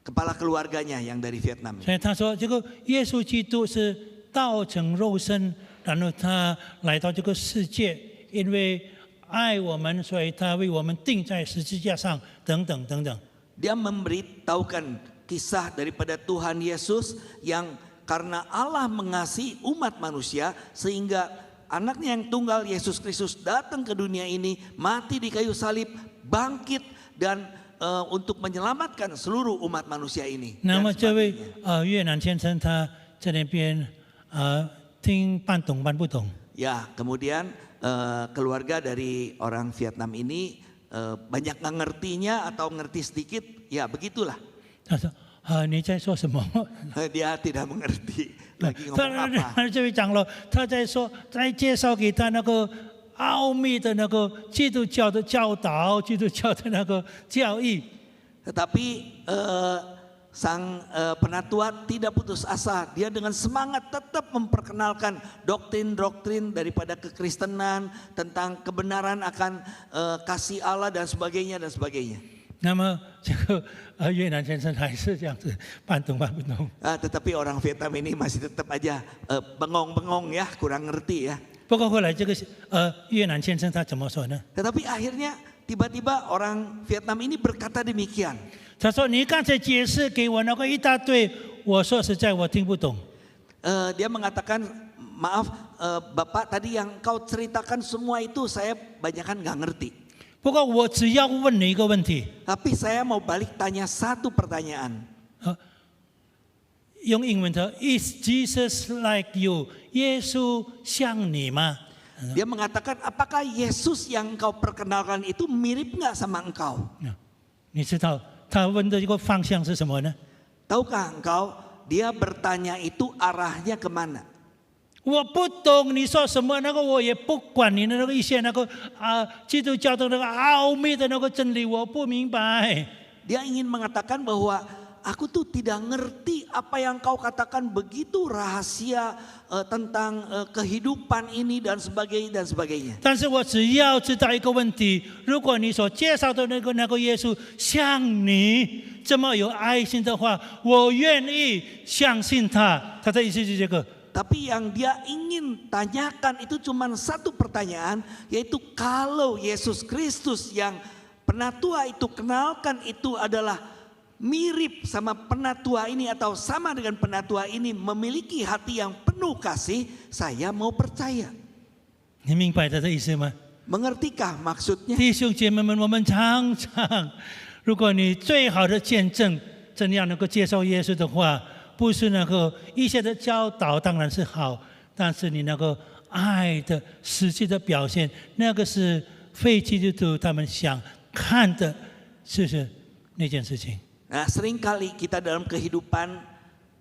kepala keluarganya yang dari Vietnam. 所以他说这个耶稣基督是 道成肉身，然后他来到这个世界，因为爱我们，所以他为我们钉在十字架上，等等等等。 Dia memberitahukan kisah daripada Tuhan Yesus yang karena Allah mengasihi umat manusia sehingga anaknya yang tunggal Yesus Kristus datang ke dunia ini, mati di kayu salib, bangkit dan untuk menyelamatkan seluruh umat manusia ini. 那么这位越南先生他在那边听半懂半不懂。 Ya, kemudian keluarga dari orang Vietnam ini banyak nggak ngertinya atau ngerti sedikit, ya begitulah. 他说你在说什么？ Dia tidak mengerti lagi ngomong apa. 这位长老他在说，在介绍给他那个奥秘的那个基督教的教导，基督教的那个教义。 Tetapi sang penatua tidak putus asa. Dia dengan semangat tetap memperkenalkan doktrin-doktrin daripada kekristenan tentang kebenaran akan kasih Allah dan sebagainya dan sebagainya. 那么这个越南先生还是这样子半懂半不懂。 Tetapi orang Vietnam ini masih tetap aja bengong-bengong ya, kurang ngerti ya. 不过后来这个越南先生他怎么说呢？ Tetapi akhirnya tiba-tiba orang Vietnam ini berkata demikian. 他说：“你刚才解释给我那个一大堆，我说实在我听不懂。” Dia mengatakan, maaf Bapak tadi yang kau ceritakan semua itu saya banyakan nggak ngerti. 不过我只要问你一个问题。 Tapi saya mau balik tanya satu pertanyaan. 用英文的 ，Is Jesus like you？ 耶稣像你吗？ Dia mengatakan, apakah Yesus yang kau perkenalkan itu mirip nggak sama engkau? 你知道他问的一个方向是什么呢？ Tahukah engkau dia bertanya itu arahnya kemana? 我不懂你说什么，那个我也不管你的那个一些那个基督教的那个奥秘的那个真理，我不明白。 Dia ingin mengatakan bahwa aku tuh tidak ngerti apa yang kau katakan begitu rahasia tentang kehidupan ini dan sebagainya dan sebagainya. 但是我只要知道一个问题：如果你所介绍的那个耶稣像你这么有爱心的话，我愿意相信他。他的意思是这个。 Tapi yang dia ingin tanyakan itu cuma satu pertanyaan, yaitu kalau Yesus Kristus yang penatua itu kenalkan itu adalah mirip sama penatua ini atau sama dengan penatua ini memiliki hati yang penuh kasih, saya mau percaya. 你明白他的意思吗？ Mengertikah maksudnya? 弟兄姐妹们，我们常常，如果你最好的见证怎样能够接受耶稣的话，不是那个一些的教导当然是好，但是你那个爱的实际的表现，那个是非基督徒他们想看的，是不是那件事情？ Nah, seringkali kita dalam kehidupan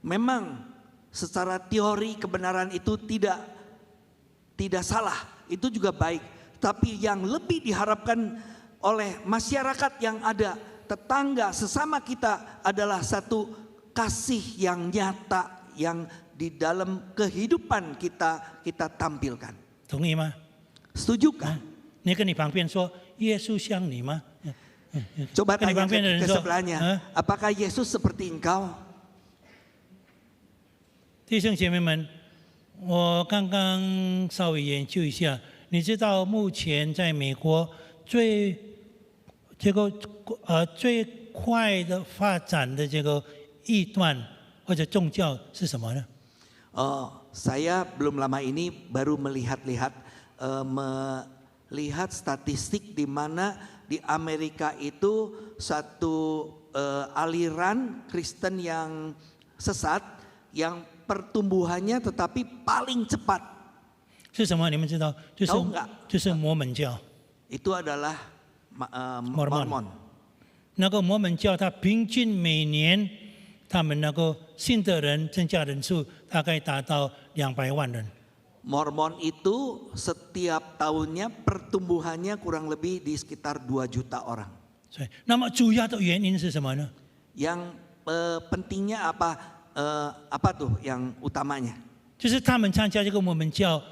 memang secara teori kebenaran itu tidak salah, itu juga baik. Tapi yang lebih diharapkan oleh masyarakat yang ada, tetangga, sesama kita adalah satu kasih yang nyata yang di dalam kehidupan kita tampilkan. 同意吗？ Setujukah? 你跟你旁边说耶稣像你吗？ Coba Kan di tanya pangpian ke ada sebelahnya, Hah? apakah Yesus seperti engkau? 弟兄姐妹们，我刚刚稍微研究一下，你知道目前在美国最快的发展的这个异端或者宗教是什么呢？ Saya belum lama ini baru melihat statistik di mana di Amerika itu satu aliran Kristen yang sesat yang pertumbuhannya tetapi paling cepat. 是什么？你们知道？ Tahu nggak? 就是摩门教。 Itu adalah Mormon. 那个摩门教，它平均每年他们那个信的人增加人数大概达到200万人。 Mormon itu setiap tahunnya pertumbuhannya kurang lebih di sekitar 2 juta orang. 所以，那么主要的原因是什么呢？ Yang pentingnya apa tuh yang utamanya? 就是他们参加这个摩门教，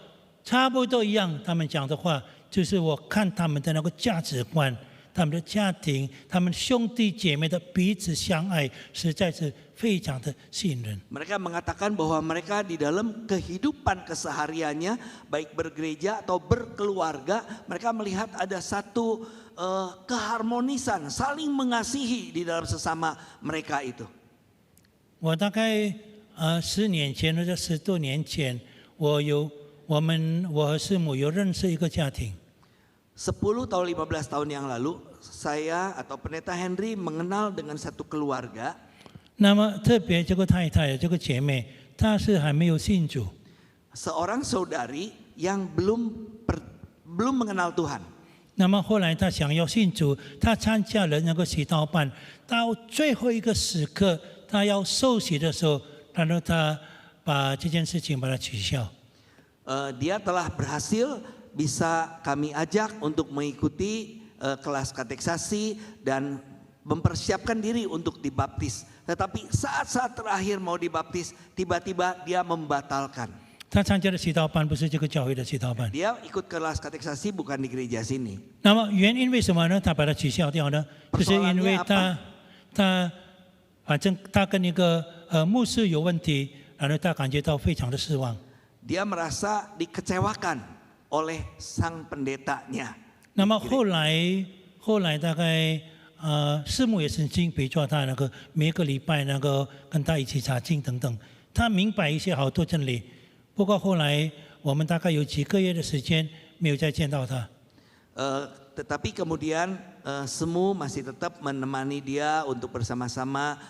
差不多一样。他们讲的话，就是我看他们的那个价值观、他们的家庭、他们兄弟姐妹的彼此相爱，实在是非常的吸引人。 Mereka mengatakan bahwa mereka di dalam kehidupan kesehariannya, baik bergereja atau berkeluarga, mereka melihat ada satu keharmonisan, saling mengasihi di dalam sesama mereka itu. 我大概10年前或者10多年前，我和师母有认识一个家庭。 10 atau 15 tahun yang lalu, saya atau Pendeta Henry mengenal dengan satu keluarga. 那么特别这个太太，这个姐妹，她是还没有信主。 Seorang saudari yang belum mengenal Tuhan. 那么后来她想要信主，她参加了那个祈祷班，到最后一个时刻，她要受洗的时候，然后她把这件事情把它取消。 Dia telah berhasil bisa kami ajak untuk mengikuti kelas kateksasi dan mempersiapkan diri untuk dibaptis. Tetapi saat-saat terakhir mau dibaptis, tiba-tiba dia membatalkan. 她参加的祈祷班不是这个教会的祈祷班。 Dia ikut kelas kateksasi bukan di gereja sini. 那么原因为什么呢？她把它取消掉呢？就是因为她反正她跟一个牧师有问题，然后她感觉到非常的失望。 Dia merasa dikecewakan oleh sang pendetanya. 那么后来大概师母也曾经比较他那个每个礼拜那个跟他一起查经等等，他明白一些好多真理。不过后来我们大概有几个月的时间没有再见到他。 Tetapi kemudian Semu masih tetap menemani dia untuk bersama-sama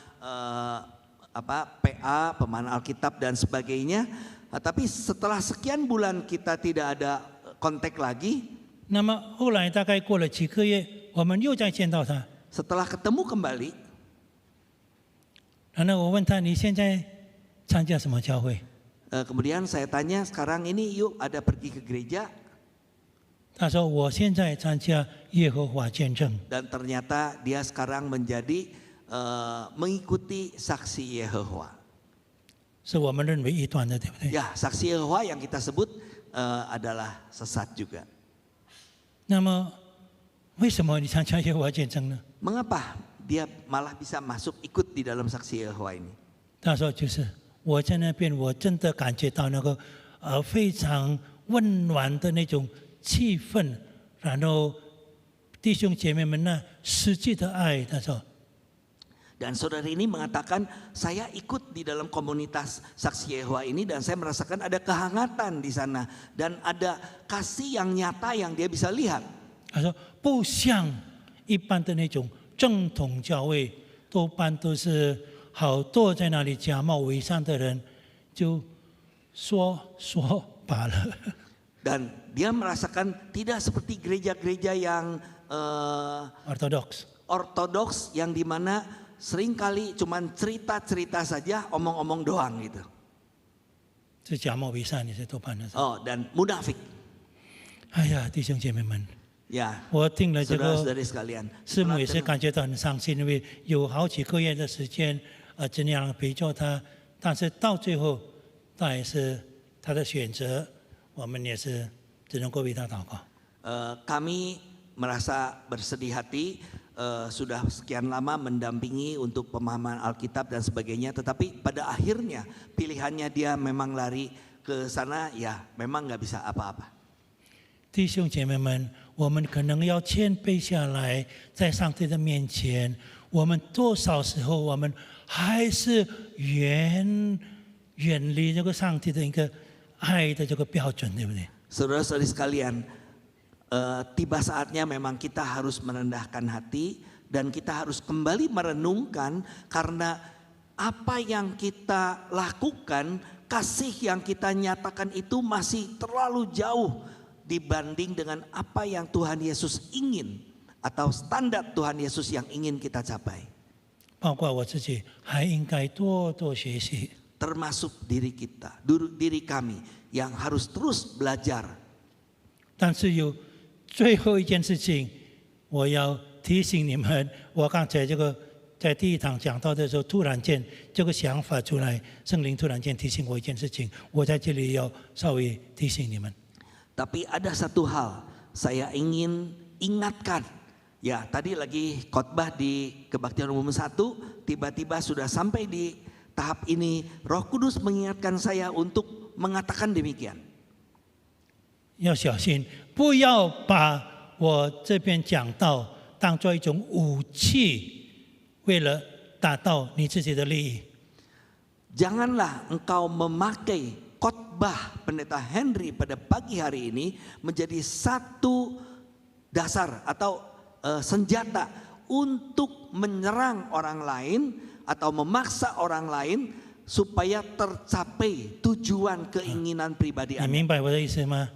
PA, pemahaman Alkitab dan sebagainya. Tapi setelah sekian bulan kita tidak ada kontak lagi. 那么后来大概过了几个月，我们又再见到他。 Setelah ketemu kembali, 然后我问他：“你现在参加什么教会？” kemudian saya tanya, sekarang ini yuk ada pergi ke gereja. 他说：“我现在参加耶和华见证。” Dan ternyata dia sekarang menjadi mengikuti saksi Yehova. 是我们认为异端的，对不对？ Ya, saksi Yehova yang kita sebut adalah sesat juga. 那么为什么你参加耶和华见证呢？ Mengapa dia malah bisa masuk ikut di dalam saksi Yehova ini? 他说：“就是我在那边，我真的感觉到那个非常温暖的那种气氛，然后弟兄姐妹们那实际的爱。”他说。 Dan saudari ini mengatakan, saya ikut di dalam komunitas saksi Yehova ini dan saya merasakan ada kehangatan di sana dan ada kasih yang nyata yang dia bisa lihat. 他说不像一般的那种正统教会，多半都是好多在那里假冒伪善的人，就说罢了。 Dan dia merasakan tidak seperti gereja-gereja yang ortodoks yang dimana seringkali cuman cerita-cerita saja, omong-omong doang gitu. Oh, dan munafik. 哎呀，弟兄姐妹们， Ya, 我听了这个 saudara-saudari sekalian. 师母也是感觉到很伤心，因为有好几个月的时间，这样陪着他，但是到最后，他也是他的选择，我们也是只能够为他祷告。 Kami merasa bersedih hati. Sudah sekian lama mendampingi untuk pemahaman Alkitab dan sebagainya, tetapi pada akhirnya pilihannya dia memang lari ke sana ya memang nggak bisa apa-apa. 弟兄姐妹们，我们可能要谦卑下来，在上帝的面前，我们多少时候我们还是远离这个上帝的一个爱的这个标准，对不对？ Saudara-saudari sekalian, tiba saatnya memang kita harus merendahkan hati dan kita harus kembali merenungkan karena apa yang kita lakukan, kasih yang kita nyatakan itu masih terlalu jauh dibanding dengan apa yang Tuhan Yesus ingin atau standar Tuhan Yesus yang ingin kita capai. 包括我自己，还应该多多学习。 Termasuk diri kita, diri kami yang harus terus belajar. 但是有最后一件事情，我要提醒你们，我刚才这个在第一堂讲到的时候，突然间这个想法出来，圣灵突然间提醒我一件事情，我在这里要稍微提醒你们。 Tapi ada satu hal saya ingin ingatkan. Ya, tadi lagi khotbah di Kebaktian Umum 1, tiba-tiba sudah sampai di tahap ini, Roh Kudus mengingatkan saya untuk mengatakan demikian. 要小心，不要把我这边讲道当作一种武器，为了达到你自己的利益。 Janganlah engkau memakai khotbah Pendeta Henry pada pagi hari ini menjadi satu dasar atau senjata untuk menyerang orang lain atau memaksa orang lain supaya tercapai tujuan keinginan pribadi 你 Anda. 明白我的意思吗？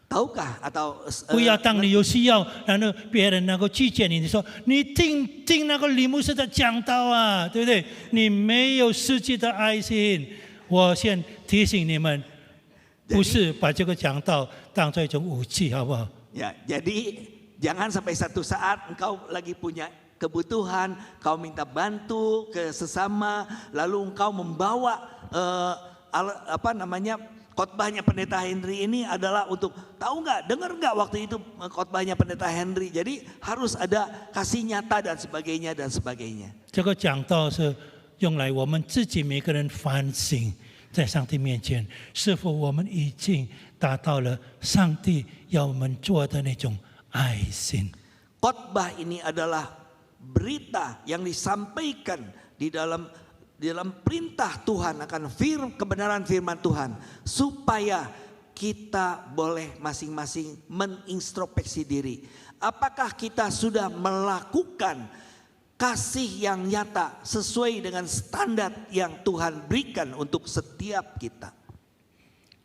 Tahukah atau 不要当你有需要，然后别人能够拒绝你，你说你听那个李牧师的讲道啊，对不对？你没有实际的爱心。我先提醒你们，不是把这个讲道当作一种武器，好不好？ Ya, jadi jangan sampai satu saat engkau lagi punya kebutuhan, kau minta bantu ke sesama, lalu engkau membawa khotbahnya Pendeta Henry ini adalah untuk tahu nggak, dengar nggak waktu itu khotbahnya Pendeta Henry. Jadi harus ada kasih nyata dan sebagainya dan sebagainya. 这个讲道是用来我们自己每个人反省，在上帝面前，是否我们已经达到了上帝要我们做的那种爱心。 Khotbah ini adalah berita yang disampaikan di dalam perintah Tuhan akan kebenaran firman Tuhan supaya kita boleh masing-masing menintrospeksi diri. Apakah kita sudah melakukan kasih yang nyata sesuai dengan standar yang Tuhan berikan untuk setiap kita?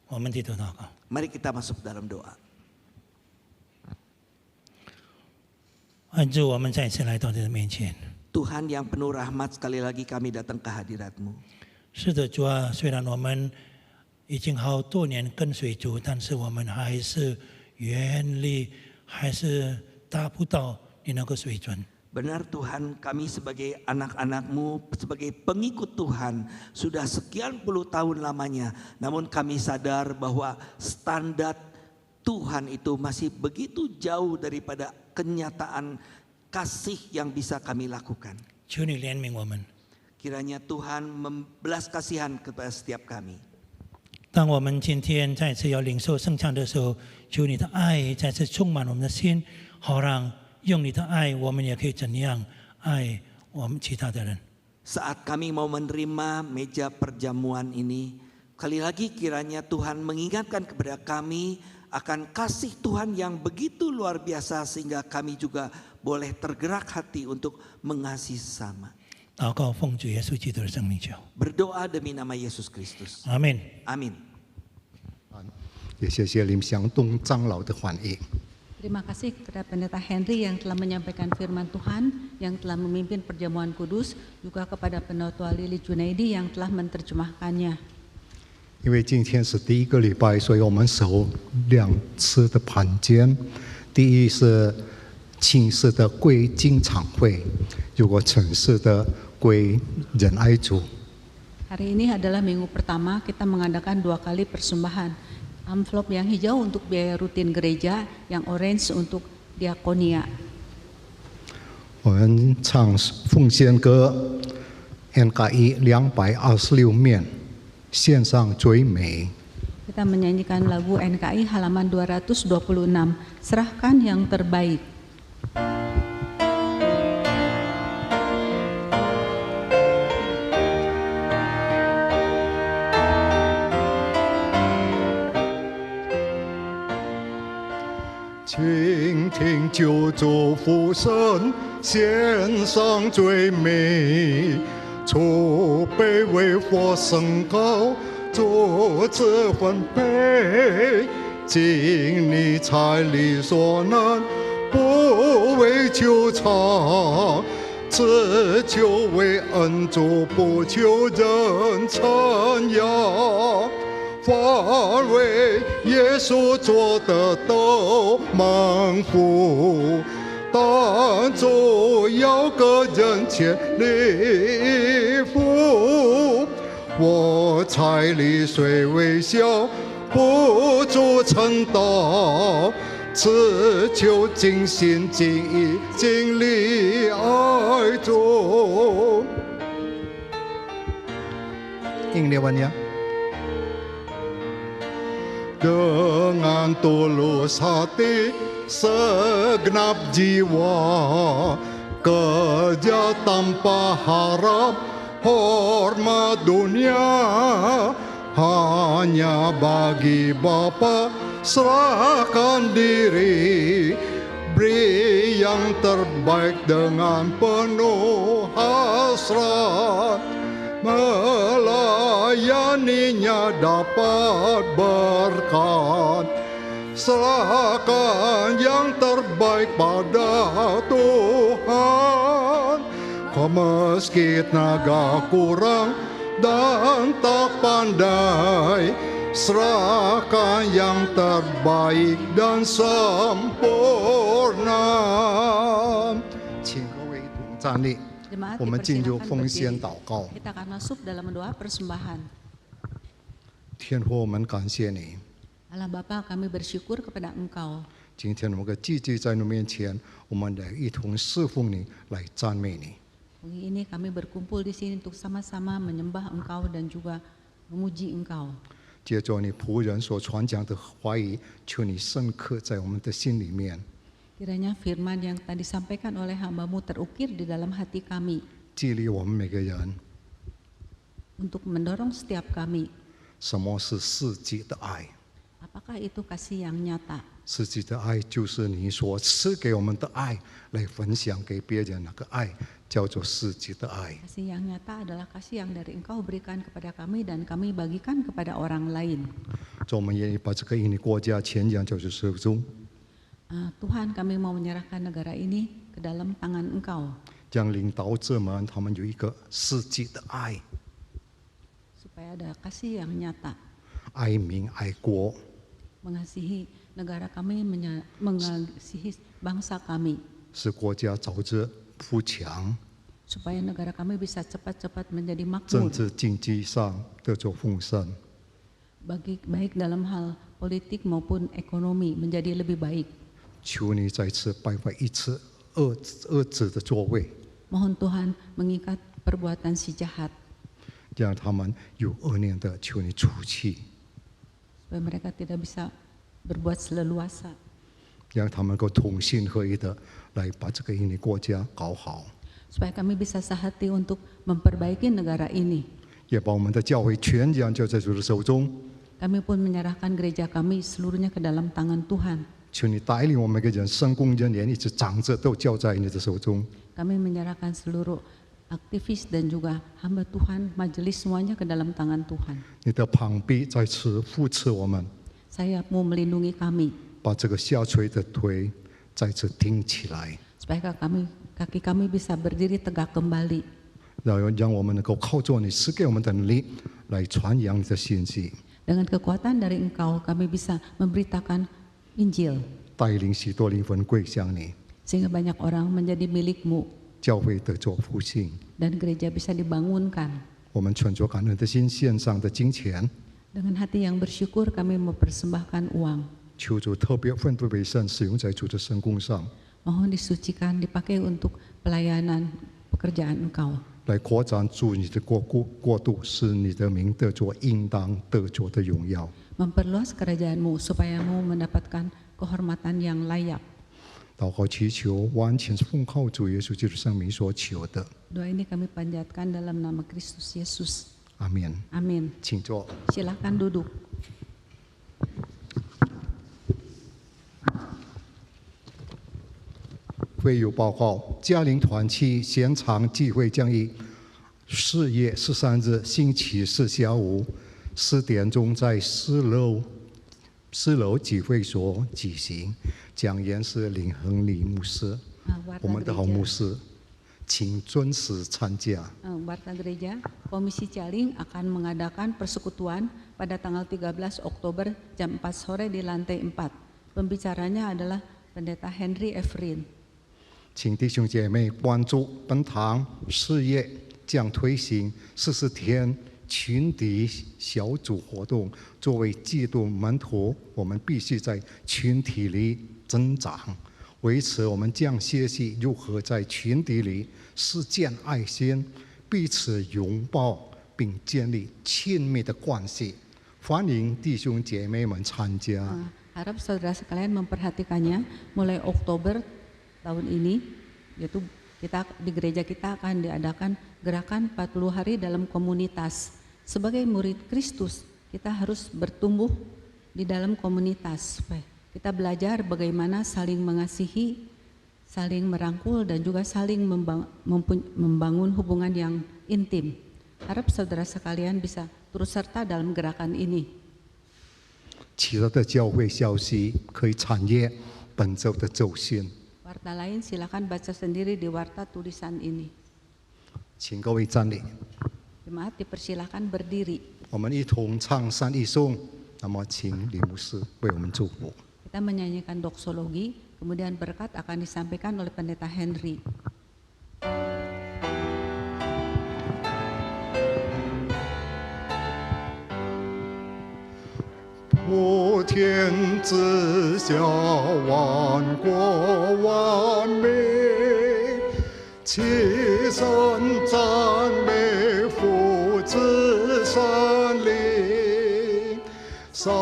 我们低头祷告。 Mari kita masuk dalam doa. 恩主，我们再一次来到你的面前。 Tuhan yang penuh rahmat, sekali lagi kami datang ke hadirat-Mu. 是的，主啊，虽然我们已经好多年跟随主，但是我们还是远离，还是达不到你那个水准。 Benar Tuhan, kami sebagai anak-anak-Mu, sebagai pengikut Tuhan sudah sekian puluh tahun lamanya. Namun kami sadar bahwa standar Tuhan itu masih begitu jauh daripada kenyataan kasih yang bisa kami lakukan. 求你怜悯我们。 Kiranya Tuhan membelas kasihan kepada setiap kami. 当我们今天再次要领受圣餐的时候，求你的爱再次充满我们的心，好让用你的爱，我们也可以怎样爱我们其他的人。 Saat kami mau menerima meja perjamuan ini, kali lagi kiranya Tuhan mengingatkan kepada kami akan kasih Tuhan yang begitu luar biasa sehingga kami juga boleh tergerak hati untuk mengasihi sesama. 祷告奉主耶稣基督的圣名求， Berdoa demi nama Yesus Kristus. 阿门。 Amin. 也谢谢林祥东长老的翻译。 Terima kasih kepada Pendeta Henry yang telah menyampaikan firman Tuhan, yang telah memimpin perjamuan kudus, juga kepada Penatua Lili Junaidi yang telah menerjemahkannya. 因为今天是第一个礼拜，所以我们守2次的盘间。第一是庆式的归经常会，如果城市的归仁爱主。 Hari ini adalah minggu pertama kita mengadakan 2 kali persembahan. Amplop yang hijau untuk biaya rutin gereja, yang orange untuk diakonia. 我们唱奉献歌 NKI 226面，献上最美。Kita menyanyikan lagu NKI halaman 226, Serahkan yang Terbaik.倾听救主呼声，献上最美，储备为火升高，做这分配，尽你财力所能，不为求偿，只求为恩主，不求人称扬。凡为耶稣做的都蒙福，但主要个人前礼服。我财力虽微小，不足称道，只求尽心尽意尽力爱主。Inglewannya dengan tulus hati segenap jiwa, kerja tanpa harap hormat dunia, hanya bagi Bapa serahkan diri, beri yang terbaik dengan penuh hasrat. Melayaninya dapat berkat, serahkan yang terbaik pada Tuhan. Kau meski tenaga kurang dan tak pandai, serahkan yang terbaik dan sempurna. 请各位一同站立。 Jemaat 我们进入 dipersilakan 奉献 berdiri. 祷告。 Kita akan masuk dalam doa persembahan. 天父，我们感谢你。 Allah Bapa, kami bersyukur kepada Engkau. 今天我们聚集在你面前，我们来一同侍奉你，来赞美你。 Pagi ini kami berkumpul di sini untuk sama-sama menyembah Engkau dan juga memuji Engkau. 借着你仆人所传讲的话语，求你深刻在我们的心里面。 Kiranya firman yang tadi disampaikan oleh hamba-Mu terukir di dalam hati kami 激励我们每个人， untuk mendorong setiap kami. 什么是世纪的爱？ Apakah itu kasih yang nyata? 世纪的爱就是你所赐给我们的爱，来分享给别人那个爱，叫做世纪的爱。 Kasih yang nyata adalah kasih yang dari Engkau berikan kepada kami dan kami bagikan kepada orang lain. 我们愿意把这个印尼国家前讲就是手中。 Tuhan, kami mau menyerahkan negara ini ke dalam tangan Engkau. 让领导者们他们有一个世纪的爱， Supaya ada kasih yang nyata. 爱民爱国， Mengasihi negara kami, mengasihi bangsa kami. 使国家早日富强， Supaya negara kami bisa cepat-cepat menjadi 政 makmur. 治经济上得着丰盛。 Baik dalam hal politik maupun ekonomi menjadi lebih baik. 求你再次败坏一次恶者的作为， Mohon Tuhan mengikat perbuatan si jahat. 让他们有恶念的，求你除去， Supaya mereka tidak bisa berbuat seleluasa. 让他们能够同心合一的来把这个印尼国家搞好， Supaya kami bisa sehati untuk memperbaiki negara ini. 也把我们的教会全然交在主的手中。 Kami pun menyerahkan gereja kami seluruhnya ke dalam tangan Tuhan. 求你带领我们每个人圣工人员一直长者都交在你的手中。 Kami menyerahkan seluruh aktivis dan juga hamba Tuhan, majelis semuanya ke dalam tangan Tuhan. 你的膀臂在此扶持我们， Sayap-Mu melindungi kami, 把这个下垂的腿再次挺起来， supaya kaki kami bisa berdiri tegak kembali. 让我们能够靠着你赐给我们的能力来传扬你的信息， Dengan kekuatan dari Engkau, kami bisa memberitakan Injil, 带领许多灵魂归向你， sehingga banyak orang menjadi milik-Mu 教会得着复兴。 dan gereja bisa dibangunkan. 我们存着感恩的心献上的金钱， Dengan hati yang bersyukur, kami mempersembahkan uang. 求主特别分别为圣，使用在主的圣工上， Mohon disucikan, dipakai untuk pelayanan pekerjaan Engkau. 来扩展主你的国度，使你的名得着应当得着的荣耀。memperluas kerajaan-Mu supaya-Mu mendapatkan kehormatan yang layak. 祷告祈求，完全是奉靠主耶稣基督圣名所求的。 Doa ini kami panjatkan dalam nama Kristus Yesus. 阿门。 Amin. 请坐。 Silakan duduk. 会友报告：嘉陵团契现场聚会将于4月13日星期四下午4点钟在4楼聚会所举行，讲员是林恒礼牧师， Warta 我们的好牧 gereja, 师，请准时参加。 Warta Gereja Komisi Caling akan mengadakan persekutuan pada tanggal 13 Oktober jam 4 sore di lantai 4. Pembicaranya adalah Pendeta Henry Efrin. 请弟兄姐妹关注本堂4月将推行40天群体小组活动。作为基督门徒，我们必须在群体里增长。为此，我们将学习如何在群体里实践爱心，彼此拥抱，并建立亲密的关系。欢迎弟兄姐妹们参加。 Harap saudara sekalian memperhatikannya. Mulai Oktober tahun ini, yaitu di gereja kita akan diadakan gerakan 40 hari dalam komunitas. Sebagai murid Kristus, kita harus bertumbuh di dalam komunitas. Kita belajar bagaimana saling mengasihi, saling merangkul, dan juga saling membangun hubungan yang intim. Harap saudara sekalian bisa turut serta dalam gerakan ini. 其他的教会消息可以参阅本周的周讯。 Warta lain silakan baca sendiri di warta tulisan ini. 请各位站立， Jemaat dipersilakan berdiri. 我们一同唱三一颂。那么，请李牧师为我们祝福。 Kita menyanyikan doksologi, kemudian berkat akan disampaikan oleh Pendeta Henry. 普天之下，万国万民，齐声赞美父子神灵，三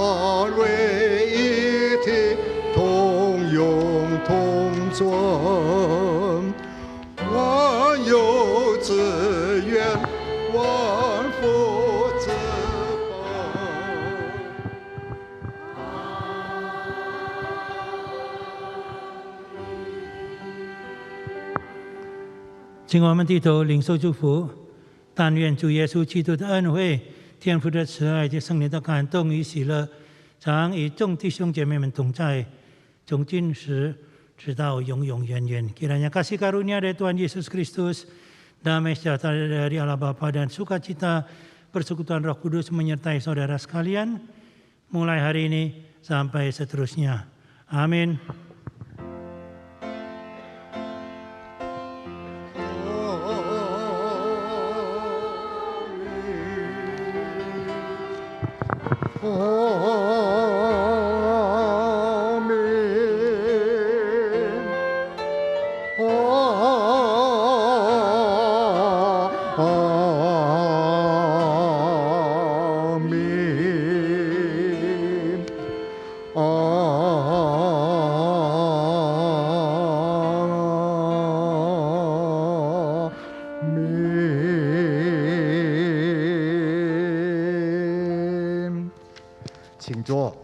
位一体，同用同尊，万有之源，万福之本。 请我们低头领受祝福，但愿主耶稣基督的恩惠、天父的慈爱及圣灵的感动与喜乐，常与众弟兄姐妹们同在，从今时直到永永远远。Kiranya kasih karunia dari Tuhan Yesus Kristus, damai sejahtera dari Allah Bapa dan sukacita persekutuan Roh Kudus menyertai saudara sekalian, mulai hari ini sampai seterusnya. Amin.请坐。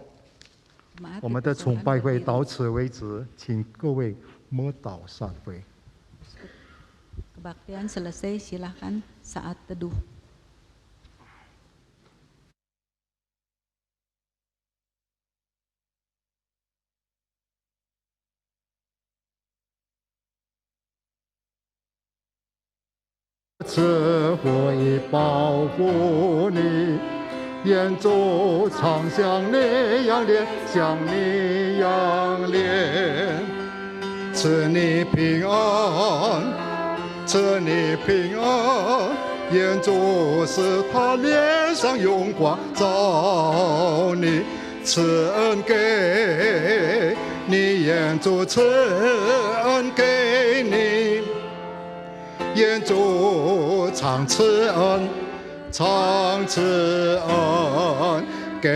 我们的崇拜会到此为止，请各位默祷散会。 Kebaktian selesai, silakan saat teduh. "赐会保护你，眼中常像你样脸，像你样脸，赐你平安，赐你平安，眼中是他脸上荣光照你，赐恩给你，眼中赐恩给你。 眼主常赐恩，常赐恩给